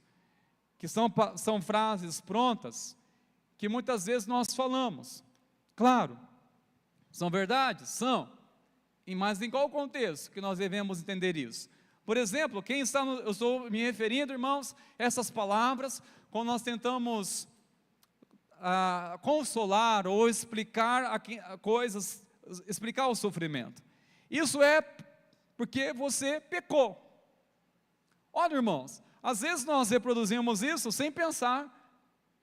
que são frases prontas, que muitas vezes nós falamos. Claro, são verdades? São. Mas em qual contexto que nós devemos entender isso? Por exemplo, eu estou me referindo, irmãos, essas palavras, quando nós tentamos consolar ou explicar coisas, explicar o sofrimento. Isso é porque você pecou. Olha, irmãos, às vezes nós reproduzimos isso sem pensar,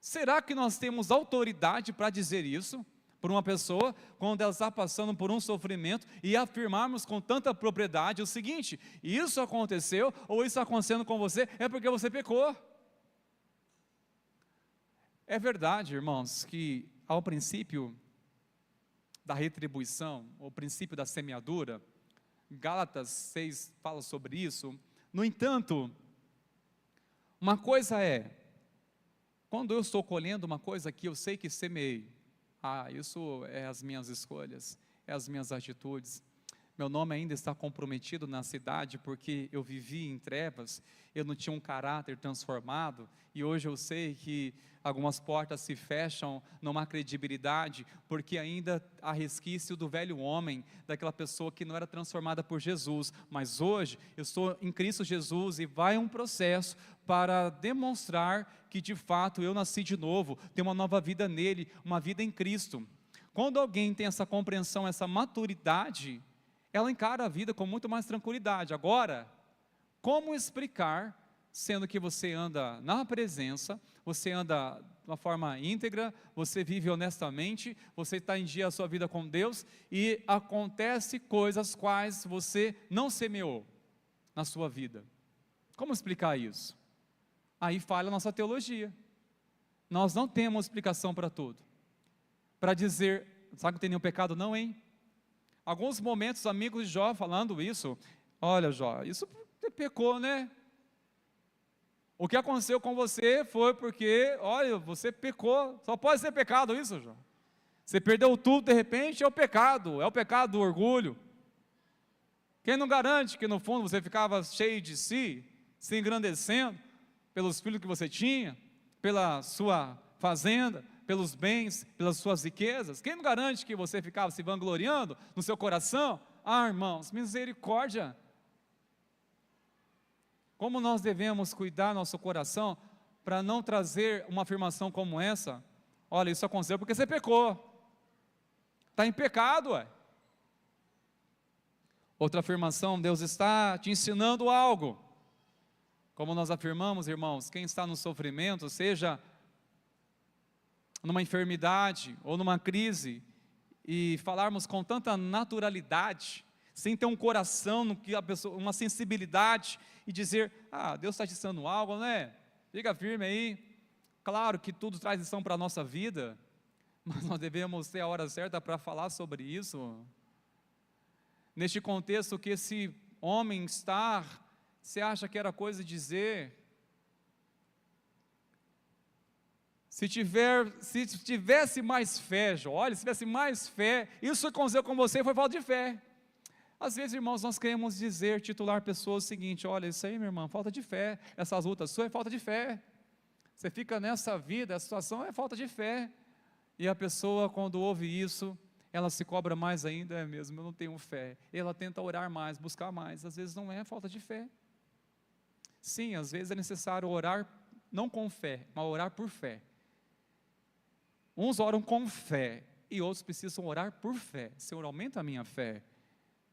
será que nós temos autoridade para dizer isso para uma pessoa quando ela está passando por um sofrimento e afirmarmos com tanta propriedade o seguinte, isso aconteceu ou isso acontecendo com você é porque você pecou? É verdade, irmãos, que ao princípio da retribuição, o princípio da semeadura, Gálatas 6 fala sobre isso. No entanto, uma coisa é, quando eu estou colhendo uma coisa que eu sei que semeei, isso é as minhas escolhas, é as minhas atitudes, meu nome ainda está comprometido na cidade porque eu vivi em trevas, eu não tinha um caráter transformado e hoje eu sei que algumas portas se fecham numa credibilidade porque ainda há resquício do velho homem, daquela pessoa que não era transformada por Jesus, mas hoje eu estou em Cristo Jesus e vai um processo para demonstrar que de fato eu nasci de novo, tenho uma nova vida nele, uma vida em Cristo. Quando alguém tem essa compreensão, essa maturidade, ela encara a vida com muito mais tranquilidade. Agora, como explicar, sendo que você anda na presença, você anda de uma forma íntegra, você vive honestamente, você está em dia a sua vida com Deus, e acontece coisas quais você não semeou na sua vida. Como explicar isso? Aí falha a nossa teologia. Nós não temos explicação para tudo. Para dizer, sabe que não tem nenhum pecado não, hein? Alguns momentos, amigos de Jó falando isso, olha Jó, isso você pecou, né? O que aconteceu com você foi porque, olha, você pecou, só pode ser pecado isso, Jó. Você perdeu tudo de repente, é o pecado do orgulho. Quem não garante que no fundo você ficava cheio de si, se engrandecendo pelos filhos que você tinha, pela sua fazenda, pelos bens, pelas suas riquezas? Quem não garante que você ficava se vangloriando no seu coração? Irmãos, misericórdia, Como nós devemos cuidar nosso coração para não trazer uma afirmação como essa? Olha, isso aconteceu porque você pecou. Está em pecado, ué. Outra afirmação, Deus está te ensinando algo. Como nós afirmamos, irmãos, quem está no sofrimento, seja numa enfermidade ou numa crise, e falarmos com tanta naturalidade, sem ter um coração, no que a pessoa, uma sensibilidade, e dizer, Deus está te ensinando algo, né? Fica firme aí. Claro que tudo traz lição para a nossa vida, mas nós devemos ter a hora certa para falar sobre isso. Neste contexto que esse homem está, você acha que era coisa de dizer? Se tivesse mais fé, olha, se tivesse mais fé, isso que aconteceu com você foi falta de fé. Às vezes, irmãos, nós queremos dizer, titular pessoas o seguinte, olha, isso aí, minha irmã, falta de fé, essas lutas suas é falta de fé. Você fica nessa vida, a situação é falta de fé. E a pessoa, quando ouve isso, ela se cobra mais ainda, é mesmo, eu não tenho fé. Ela tenta orar mais, buscar mais, às vezes não é falta de fé. Sim, às vezes é necessário orar, não com fé, mas orar por fé. Uns oram com fé, e outros precisam orar por fé. Senhor, aumenta a minha fé.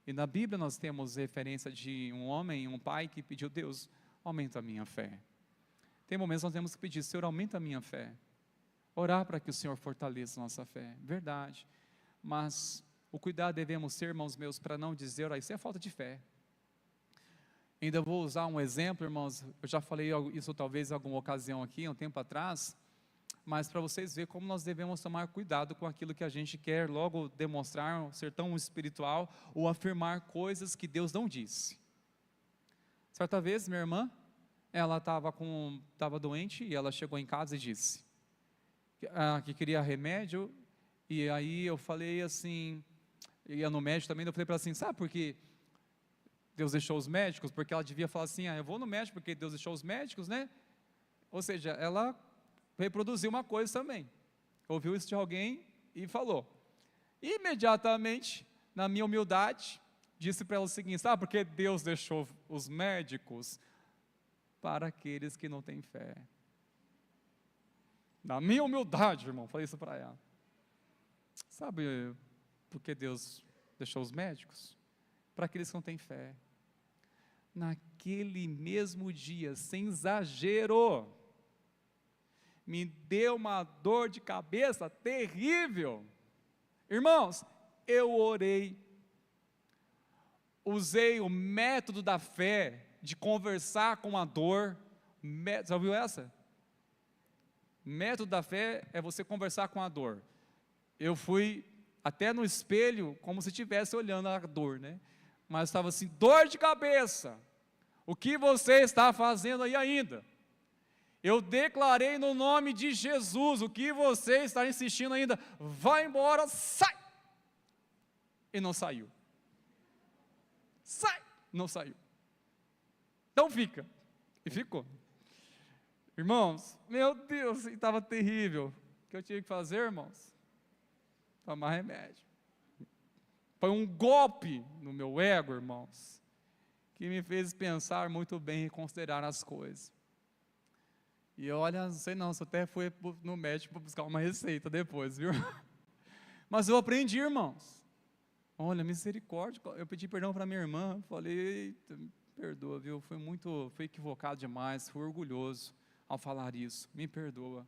E na Bíblia nós temos referência de um homem, um pai que pediu, Deus, aumenta a minha fé. Tem momentos que nós temos que pedir, Senhor, aumenta a minha fé. Orar para que o Senhor fortaleça a nossa fé, verdade. Mas o cuidado devemos ter, irmãos meus, para não dizer, isso é falta de fé. Ainda vou usar um exemplo, irmãos, eu já falei isso talvez em alguma ocasião aqui, um tempo atrás, mas para vocês verem como nós devemos tomar cuidado com aquilo que a gente quer logo demonstrar, ser tão espiritual, ou afirmar coisas que Deus não disse. Certa vez, minha irmã, ela estava doente, e ela chegou em casa e disse que queria remédio, e aí eu falei assim, ia no médico também, eu falei para ela assim, sabe por que Deus deixou os médicos? Porque ela devia falar assim, eu vou no médico porque Deus deixou os médicos, né? Ou seja, ela reproduziu uma coisa também, ouviu isso de alguém e falou. Imediatamente, na minha humildade, disse para ela o seguinte, sabe por que Deus deixou os médicos? Para aqueles que não têm fé. Na minha humildade, irmão, falei isso para ela. Sabe por que Deus deixou os médicos? Para aqueles que não têm fé. Naquele mesmo dia, sem exagero, me deu uma dor de cabeça terrível. Irmãos, eu orei, usei o método da fé, de conversar com a dor. Já ouviu essa? Método da fé é você conversar com a dor. Eu fui até no espelho, como se estivesse olhando a dor, né? Mas estava assim, dor de cabeça, o que você está fazendo aí ainda? Eu declarei no nome de Jesus, o que você está insistindo ainda? Vai embora, sai! E não saiu. Sai! Não saiu. Então fica. E ficou. Irmãos, meu Deus, estava terrível. O que eu tinha que fazer, irmãos? Tomar remédio. Foi um golpe no meu ego, irmãos, que me fez pensar muito bem e considerar as coisas. E olha, não sei não, só até fui no médico para buscar uma receita depois, viu? Mas eu aprendi, irmãos. Olha, misericórdia, eu pedi perdão para minha irmã, falei, me perdoa, viu? Fui equivocado demais, fui orgulhoso ao falar isso, me perdoa.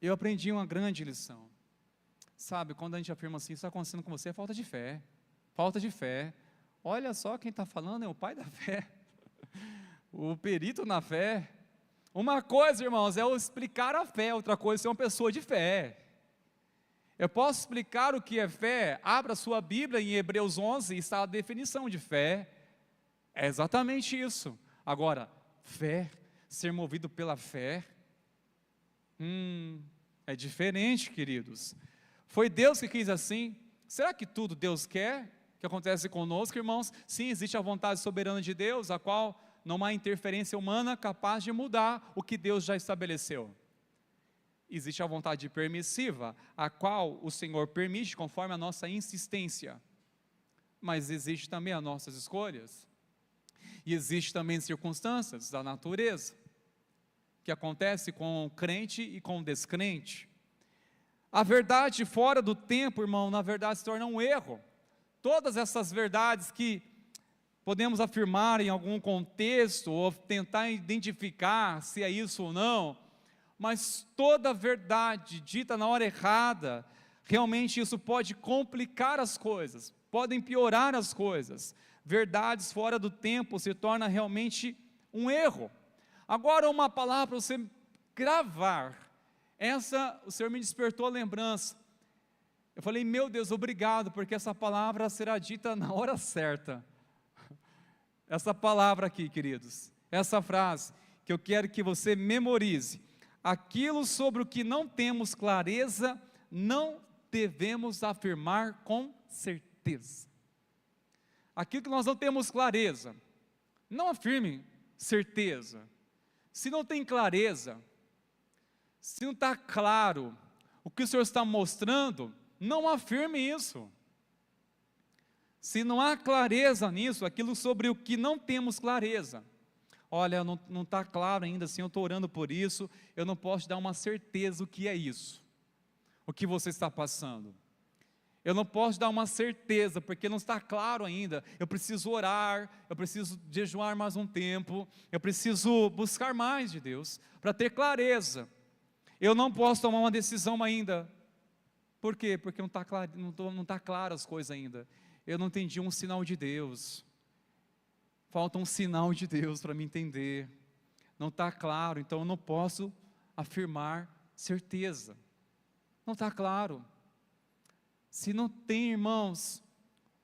Eu aprendi uma grande lição. Sabe, quando a gente afirma assim, isso está acontecendo com você, é falta de fé. Falta de fé. Olha só, quem está falando é o pai da fé. O perito na fé. Uma coisa, irmãos, é eu explicar a fé, outra coisa é ser uma pessoa de fé. Eu posso explicar o que é fé? Abra sua Bíblia em Hebreus 11, está a definição de fé. É exatamente isso. Agora, fé, ser movido pela fé, é diferente, queridos. Foi Deus que quis assim? Será que tudo Deus quer que acontece conosco, irmãos? Sim, existe a vontade soberana de Deus, a qual não há interferência humana capaz de mudar o que Deus já estabeleceu. Existe a vontade permissiva, a qual o Senhor permite conforme a nossa insistência. Mas existe também as nossas escolhas. E existe também circunstâncias da natureza, que acontece com o crente e com o descrente. A verdade fora do tempo, irmão, na verdade se torna um erro. Todas essas verdades que podemos afirmar em algum contexto, ou tentar identificar se é isso ou não, mas toda verdade dita na hora errada, realmente isso pode complicar as coisas, podem piorar as coisas. Verdades fora do tempo se torna realmente um erro. Agora uma palavra para você gravar, o Senhor me despertou a lembrança. Eu falei, meu Deus, obrigado, porque essa palavra será dita na hora certa. Essa palavra aqui, queridos, essa frase, que eu quero que você memorize. Aquilo sobre o que não temos clareza, não devemos afirmar com certeza. Aquilo que nós não temos clareza, não afirme certeza. Se não tem clareza, se não está claro o que o Senhor está mostrando, não afirme isso. Se não há clareza nisso, aquilo sobre o que não temos clareza, olha, não está claro ainda, assim, eu estou orando por isso, eu não posso te dar uma certeza o que é isso, o que você está passando. Eu não posso dar uma certeza, porque não está claro ainda. Eu preciso orar, eu preciso jejuar mais um tempo, eu preciso buscar mais de Deus, para ter clareza. Eu não posso tomar uma decisão ainda. Por quê? Porque não está claro as coisas ainda. Eu não entendi um sinal de Deus. Falta um sinal de Deus para me entender. Não está claro, então eu não posso afirmar certeza. Não está claro. Se não tem, irmãos,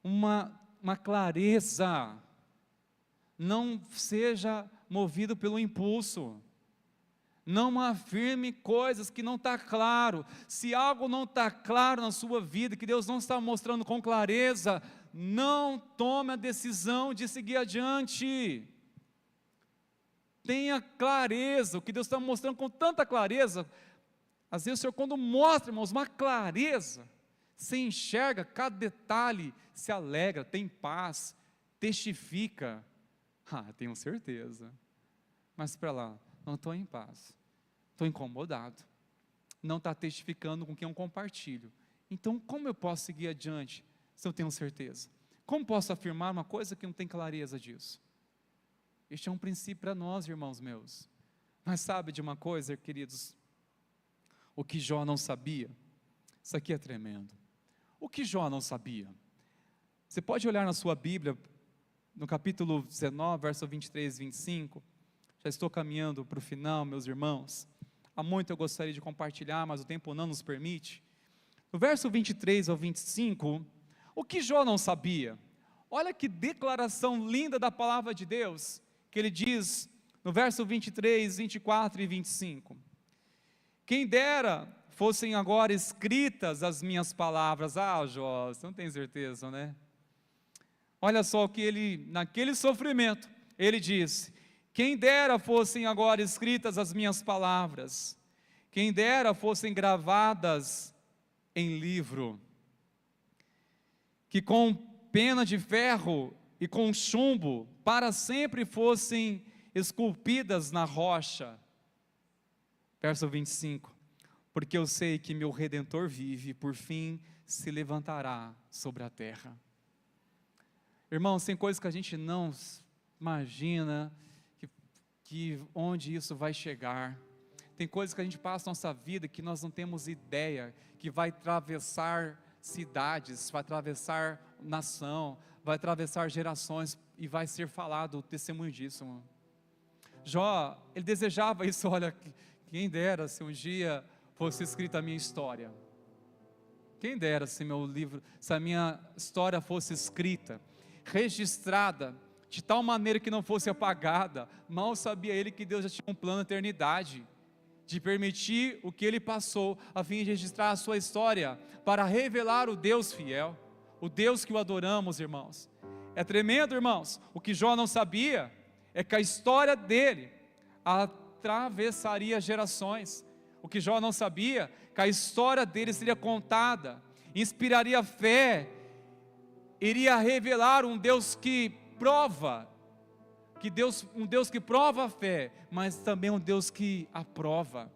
uma clareza, não seja movido pelo impulso. Não afirme coisas que não está claro. Se algo não está claro na sua vida, que Deus não está mostrando com clareza, não tome a decisão de seguir adiante. Tenha clareza, o que Deus está mostrando com tanta clareza. Às vezes o Senhor, quando mostra, irmãos, uma clareza, você enxerga cada detalhe, se alegra, tem paz, testifica. Tenho certeza. Mas espera lá, não estou em paz, estou incomodado, não está testificando com quem eu compartilho. Então como eu posso seguir adiante se eu tenho certeza? Como posso afirmar uma coisa que não tem clareza disso? Este é um princípio para nós, irmãos meus. Mas sabe de uma coisa, queridos? O que Jó não sabia, isso aqui é tremendo. O que Jó não sabia? Você pode olhar na sua Bíblia, no capítulo 19, verso 23 e 25, já estou caminhando para o final, meus irmãos. Há muito eu gostaria de compartilhar, mas o tempo não nos permite. No verso 23 ao 25, o que Jó não sabia? Olha que declaração linda da palavra de Deus, que ele diz no verso 23, 24 e 25. Quem dera fossem agora escritas as minhas palavras. Jó, você não tem certeza, né? Olha só o que ele, naquele sofrimento, ele disse: quem dera fossem agora escritas as minhas palavras, quem dera fossem gravadas em livro, que com pena de ferro e com chumbo para sempre fossem esculpidas na rocha. Verso 25, porque eu sei que meu Redentor vive e por fim se levantará sobre a terra. Irmãos, tem coisas que a gente não imagina, que onde isso vai chegar. Tem coisas que a gente passa na nossa vida que nós não temos ideia, que vai atravessar cidades, vai atravessar nação, vai atravessar gerações e vai ser falado o testemunho disso. Mano. Jó, ele desejava isso, olha, quem dera se um dia fosse escrita a minha história. Quem dera se meu livro, se a minha história fosse escrita, registrada, de tal maneira que não fosse apagada. Mal sabia ele que Deus já tinha um plano de eternidade, de permitir o que ele passou, a fim de registrar a sua história, para revelar o Deus fiel, o Deus que o adoramos, irmãos. É tremendo, irmãos. O que Jó não sabia, é que a história dele atravessaria gerações. O que Jó não sabia, que a história dele seria contada, inspiraria fé, iria revelar um Deus que prova um Deus que prova a fé, mas também um Deus que aprova,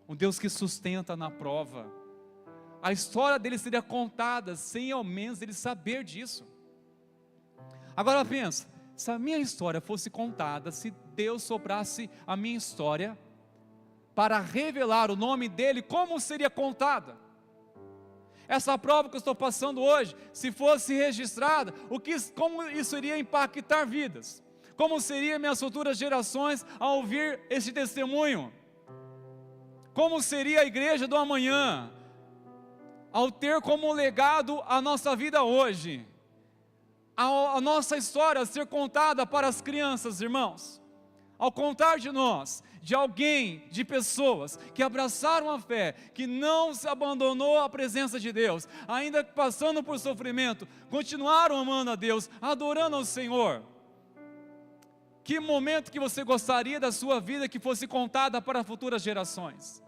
um Deus que sustenta na prova. A história dele seria contada sem ao menos ele saber disso. Agora pensa, se a minha história fosse contada, se Deus soprasse a minha história para revelar o nome dele, como seria contada? Essa prova que eu estou passando hoje, se fosse registrada, como isso iria impactar vidas? Como seriam minhas futuras gerações ao ouvir esse testemunho? Como seria a igreja do amanhã, ao ter como legado a nossa vida hoje? A nossa história ser contada para as crianças, irmãos. Ao contar de nós, de alguém, de pessoas que abraçaram a fé, que não se abandonou à presença de Deus, ainda passando por sofrimento, continuaram amando a Deus, adorando ao Senhor. Que momento que você gostaria da sua vida que fosse contada para futuras gerações?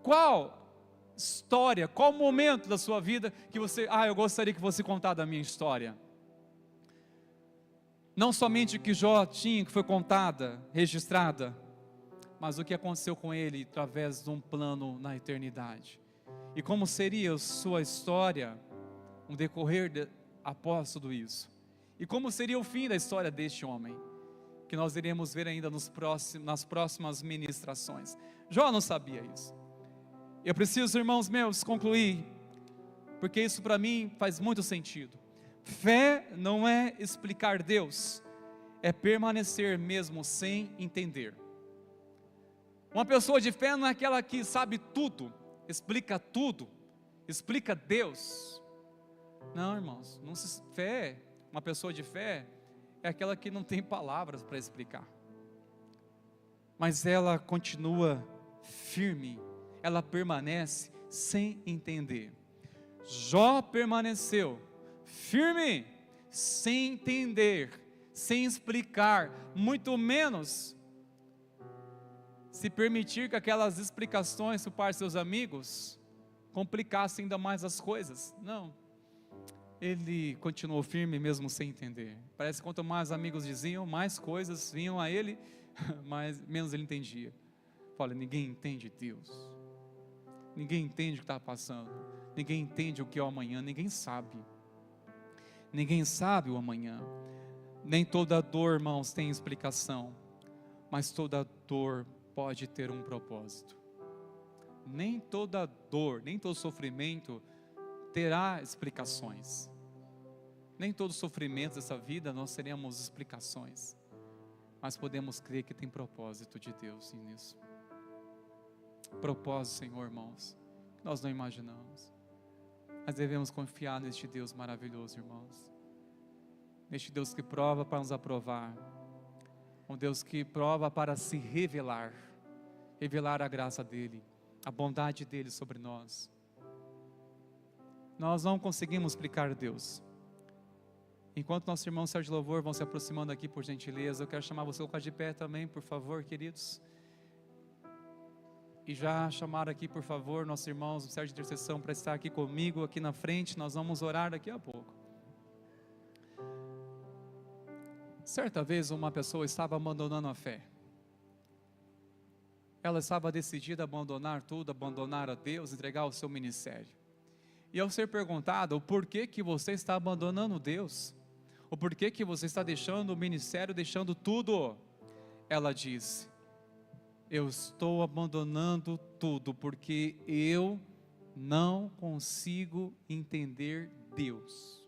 Qual história, qual momento da sua vida que você, eu gostaria que fosse contada a minha história? Não somente o que Jó tinha, que foi contada, registrada, mas o que aconteceu com ele através de um plano na eternidade. E como seria a sua história, um decorrer após tudo isso? E como seria o fim da história deste homem? Que nós iremos ver ainda nas próximas ministrações. Jó não sabia isso. Eu preciso, irmãos meus, concluir, porque isso para mim faz muito sentido. Fé não é explicar Deus, é permanecer mesmo sem entender. Uma pessoa de fé não é aquela que sabe tudo, explica Deus. Não, irmãos, uma pessoa de fé é aquela que não tem palavras para explicar, mas ela continua firme, ela permanece sem entender. Jó permaneceu firme, sem entender, sem explicar, muito menos se permitir que aquelas explicações por parte de seus amigos complicassem ainda mais as coisas. Não, ele continuou firme mesmo sem entender. Parece que quanto mais amigos diziam, mais coisas vinham a ele, menos ele entendia. Fala, ninguém entende Deus, ninguém entende o que está passando, ninguém entende o que é o amanhã, ninguém sabe o amanhã. Nem toda dor, irmãos, tem explicação, mas toda dor pode ter um propósito. Nem toda dor, nem todo sofrimento terá explicações. Nem todo sofrimento dessa vida nós teremos explicações, mas podemos crer que tem propósito de Deus nisso. Propósito, Senhor, irmãos, que nós não imaginamos, mas devemos confiar neste Deus maravilhoso, irmãos. Neste Deus que prova para nos aprovar, um Deus que prova para se revelar a graça dEle, a bondade dEle sobre nós. Nós não conseguimos explicar Deus. Enquanto nossos irmãos Sérgio Louvor vão se aproximando aqui, por gentileza, eu quero chamar você a colocar de pé também, por favor, queridos. E já chamaram aqui, por favor, nossos irmãos do Sérgio de Intercessão para estar aqui comigo, aqui na frente. Nós vamos orar daqui a pouco. Certa vez uma pessoa estava abandonando a fé. Ela estava decidida a abandonar tudo, abandonar a Deus, entregar o seu ministério. E ao ser perguntado o porquê que você está abandonando Deus, o porquê que você está deixando o ministério, deixando tudo, ela disse: eu estou abandonando tudo porque eu não consigo entender Deus.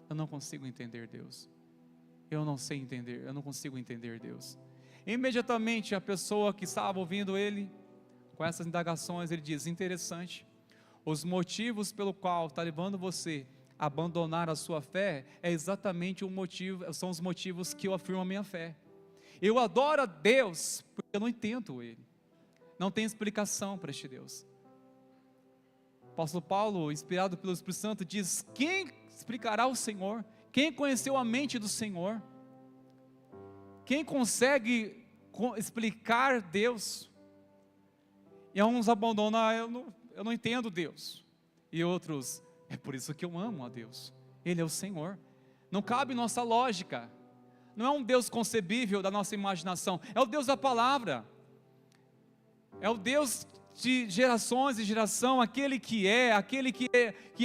Eu não consigo entender Deus. Eu não sei entender, eu não consigo entender Deus. Imediatamente a pessoa que estava ouvindo ele, com essas indagações, ele diz: interessante, os motivos pelo qual está levando você a abandonar a sua fé é exatamente são os motivos que eu afirmo a minha fé. Eu adoro a Deus porque eu não entendo Ele. Não tem explicação para este Deus. O apóstolo Paulo, inspirado pelo Espírito Santo, diz: quem explicará o Senhor? Quem conheceu a mente do Senhor? Quem consegue explicar Deus? E uns abandonam: eu não entendo Deus. E outros: é por isso que eu amo a Deus. Ele é o Senhor. não cabe nossa lógica, não é um Deus concebível da nossa imaginação, é o Deus da palavra, é o Deus de gerações e geração, aquele que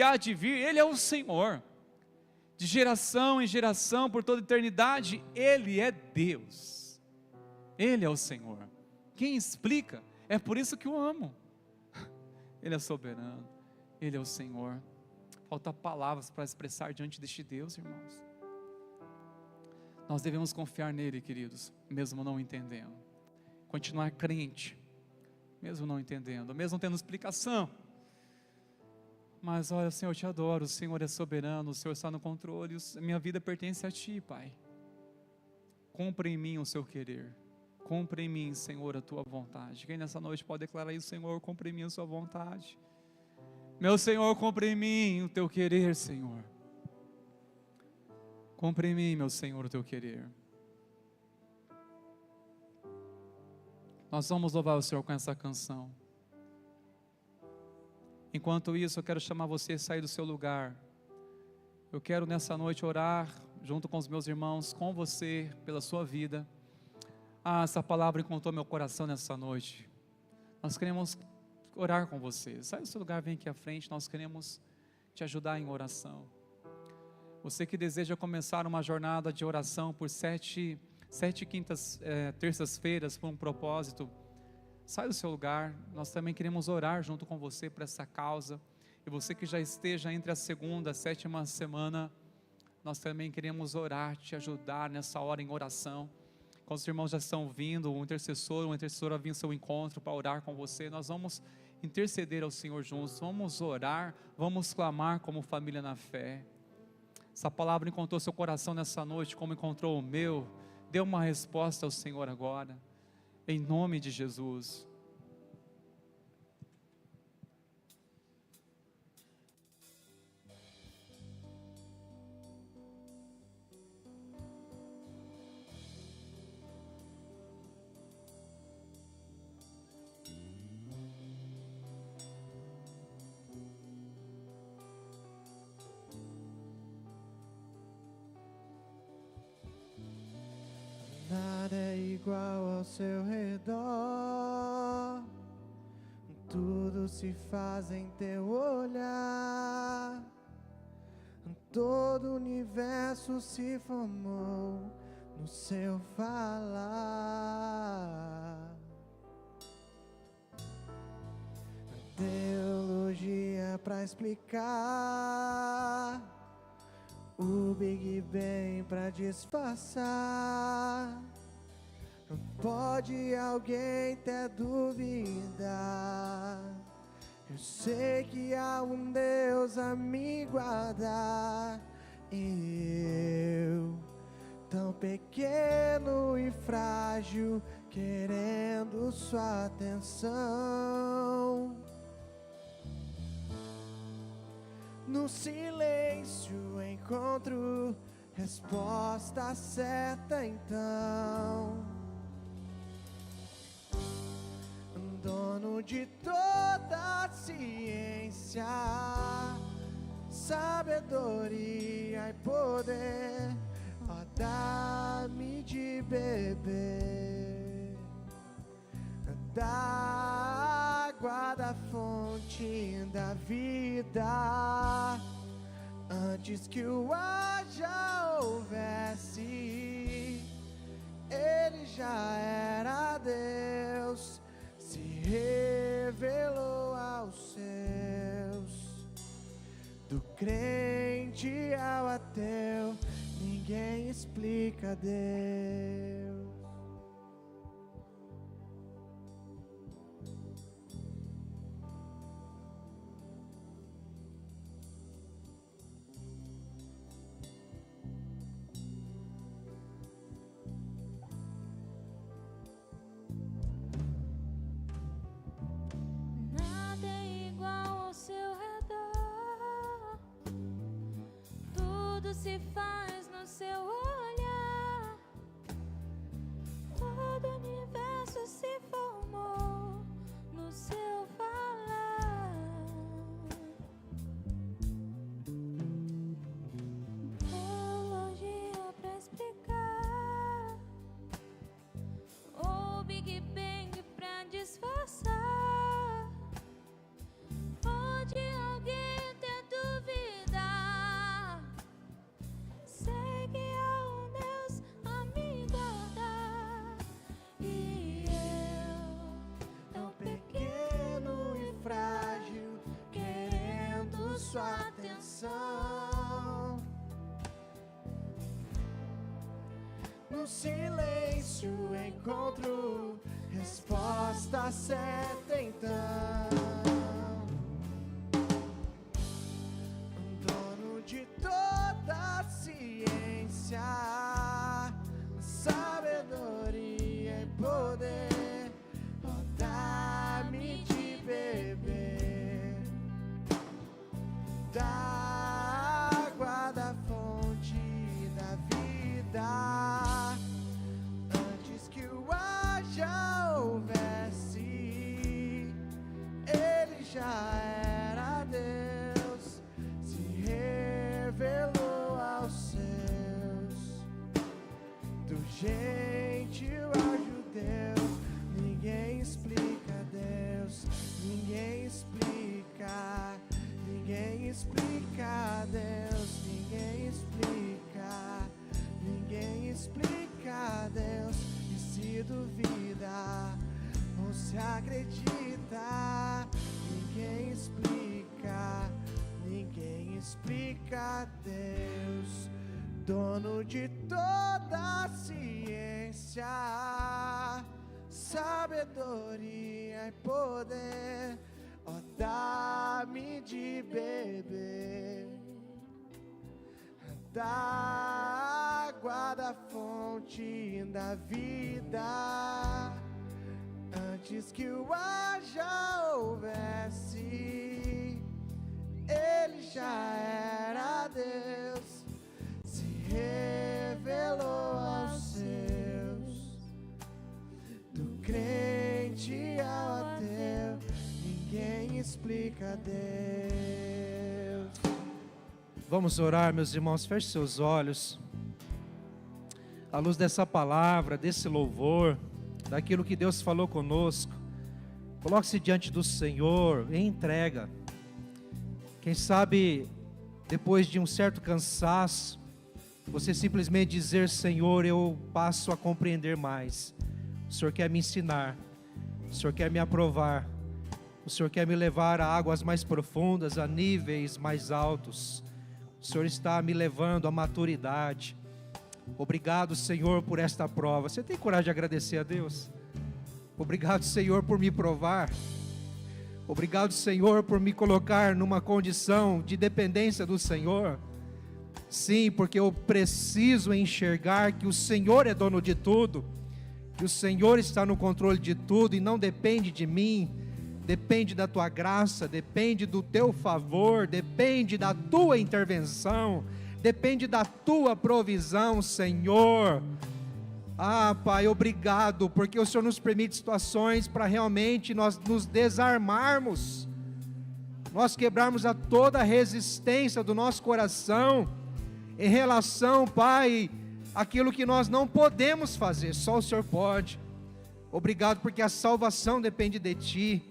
há de vir, Ele é o Senhor, de geração em geração, por toda eternidade, Ele é Deus, Ele é o Senhor. Quem explica? É por isso que o amo. Ele é soberano, Ele é o Senhor. Falta palavras para expressar diante deste Deus, irmãos. Nós devemos confiar nele, queridos, mesmo não entendendo. Continuar crente, mesmo não entendendo, mesmo tendo explicação. Mas olha, Senhor, eu te adoro, o Senhor é soberano, o Senhor está no controle, minha vida pertence a Ti, Pai. Cumpra em mim o Seu querer, cumpra em mim, Senhor, a Tua vontade. Quem nessa noite pode declarar isso? Senhor, cumpra em mim a Sua vontade. Meu Senhor, cumpra em mim o Teu querer, Senhor. Cumpra em mim, meu Senhor, o Teu querer. Nós vamos louvar o Senhor com essa canção. Enquanto isso, eu quero chamar você a sair do seu lugar. Eu quero nessa noite orar junto com os meus irmãos, com você, pela sua vida. Essa palavra encontrou meu coração nessa noite. Nós queremos orar com você. Sai do seu lugar, vem aqui à frente, nós queremos te ajudar em oração. Você que deseja começar uma jornada de oração por sete terças-feiras, por um propósito, sai do seu lugar, nós também queremos orar junto com você por essa causa. E você que já esteja entre a segunda e a sétima semana, nós também queremos orar, te ajudar nessa hora em oração. Quando os irmãos já estão vindo, uma intercessora vir ao seu encontro para orar com você, nós vamos interceder ao Senhor juntos, vamos orar, vamos clamar como família na fé. Essa palavra encontrou seu coração nessa noite, como encontrou o meu. Dê uma resposta ao Senhor agora, em nome de Jesus. Nada é igual ao seu redor, tudo se faz em teu olhar, todo o universo se formou no seu falar. Teologia pra explicar, o Big Bang pra disfarçar. Não pode alguém ter dúvida, eu sei que há um Deus a me guardar. E eu, tão pequeno e frágil, querendo sua atenção. No silêncio encontro resposta certa então. Dono de toda a ciência, sabedoria e poder, ó, dá-me de beber da água da fonte da vida. Antes que o ar já houvesse, ele já era Deus, se revelou aos seus. Do crente ao ateu, ninguém explica Deus. Se faz no seu olhar, todo o universo se formou no seu falar. sua atenção. No silêncio encontro resposta certa então. Dono de toda a ciência, sabedoria e poder, oh, dá-me de beber da água da fonte da vida. Antes que o ar já houvesse, ele já era Deus, se revelou aos seus. Do gentil ao judeu, ninguém explica Deus, ninguém explica, ninguém explica Deus, ninguém explica, ninguém explica Deus. E se duvida ou se acredita, ninguém explica, ninguém explica Deus. Dono de toda a ciência, sabedoria e poder, oh, dá-me de beber da água da fonte da vida. Antes que o ar já houvesse, ele já era Deus, se revelou aos seus. Do crente ao ateu, ninguém explica Deus. Vamos orar, meus irmãos, feche seus olhos. À luz dessa palavra, desse louvor, daquilo que Deus falou conosco, coloque-se diante do Senhor em entrega. Quem sabe, depois de um certo cansaço, você simplesmente dizer: Senhor, eu passo a compreender mais. O Senhor quer me ensinar, o Senhor quer me aprovar, o Senhor quer me levar a águas mais profundas, a níveis mais altos. O Senhor está me levando à maturidade. Obrigado, Senhor, por esta prova. Você tem coragem de agradecer a Deus? Obrigado, Senhor, por me provar. Obrigado, Senhor, por me colocar numa condição de dependência do Senhor. Sim, porque eu preciso enxergar que o Senhor é dono de tudo, que o Senhor está no controle de tudo e não depende de mim, depende da tua graça, depende do teu favor, depende da tua intervenção, depende da tua provisão, Senhor. Ah, Pai, obrigado, porque o Senhor nos permite situações para realmente nós nos desarmarmos, nós quebrarmos a toda a resistência do nosso coração, em relação, Pai, aquilo que nós não podemos fazer, só o Senhor pode. Obrigado, porque a salvação depende de Ti,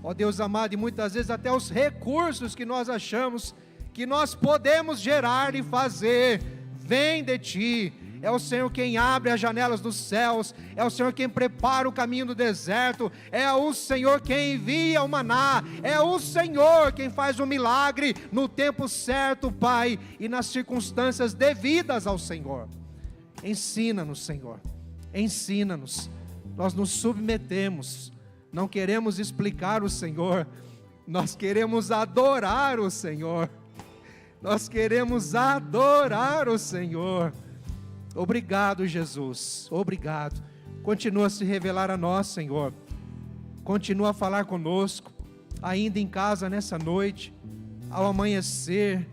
ó Deus amado, e muitas vezes até os recursos que nós achamos que nós podemos gerar e fazer, vem de Ti. É o Senhor quem abre as janelas dos céus, é o Senhor quem prepara o caminho do deserto, é o Senhor quem envia o maná, é o Senhor quem faz o milagre no tempo certo, Pai, e nas circunstâncias devidas ao Senhor. Ensina-nos, Senhor, ensina-nos. Nós nos submetemos, não queremos explicar o Senhor, nós queremos adorar o Senhor, nós queremos adorar o Senhor. Obrigado, Jesus, obrigado. Continua a se revelar a nós, Senhor. Continua a falar conosco, ainda em casa nessa noite, ao amanhecer.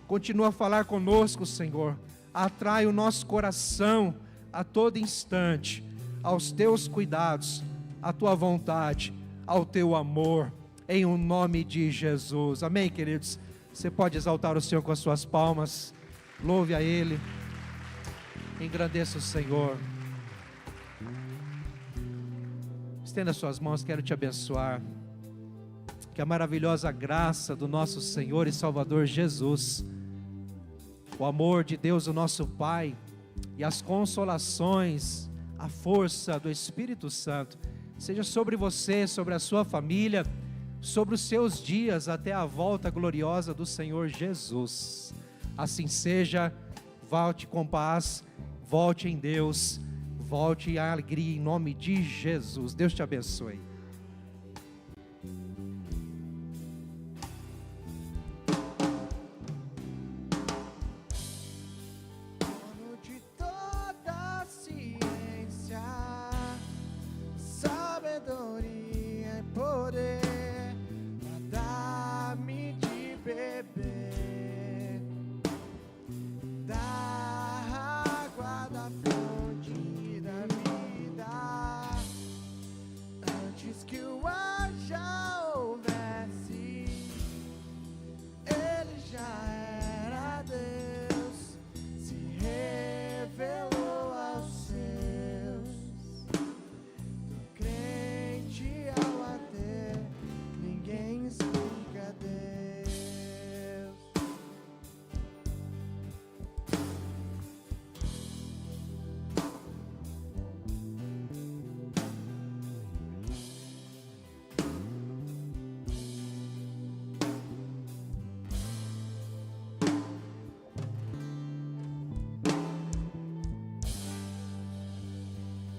Continua a falar conosco, Senhor. Atrai o nosso coração a todo instante aos teus cuidados, à tua vontade, ao teu amor, em o nome de Jesus. Amém, queridos? Você pode exaltar o Senhor com as suas palmas. Louve a Ele. Engrandeça o Senhor. Estenda suas mãos, quero te abençoar. Que a maravilhosa graça do nosso Senhor e Salvador Jesus, o amor de Deus, o nosso Pai, e as consolações, a força do Espírito Santo, seja sobre você, sobre a sua família, sobre os seus dias até a volta gloriosa do Senhor Jesus. Assim seja, volte com paz, volte em Deus, volte à alegria em nome de Jesus. Deus te abençoe.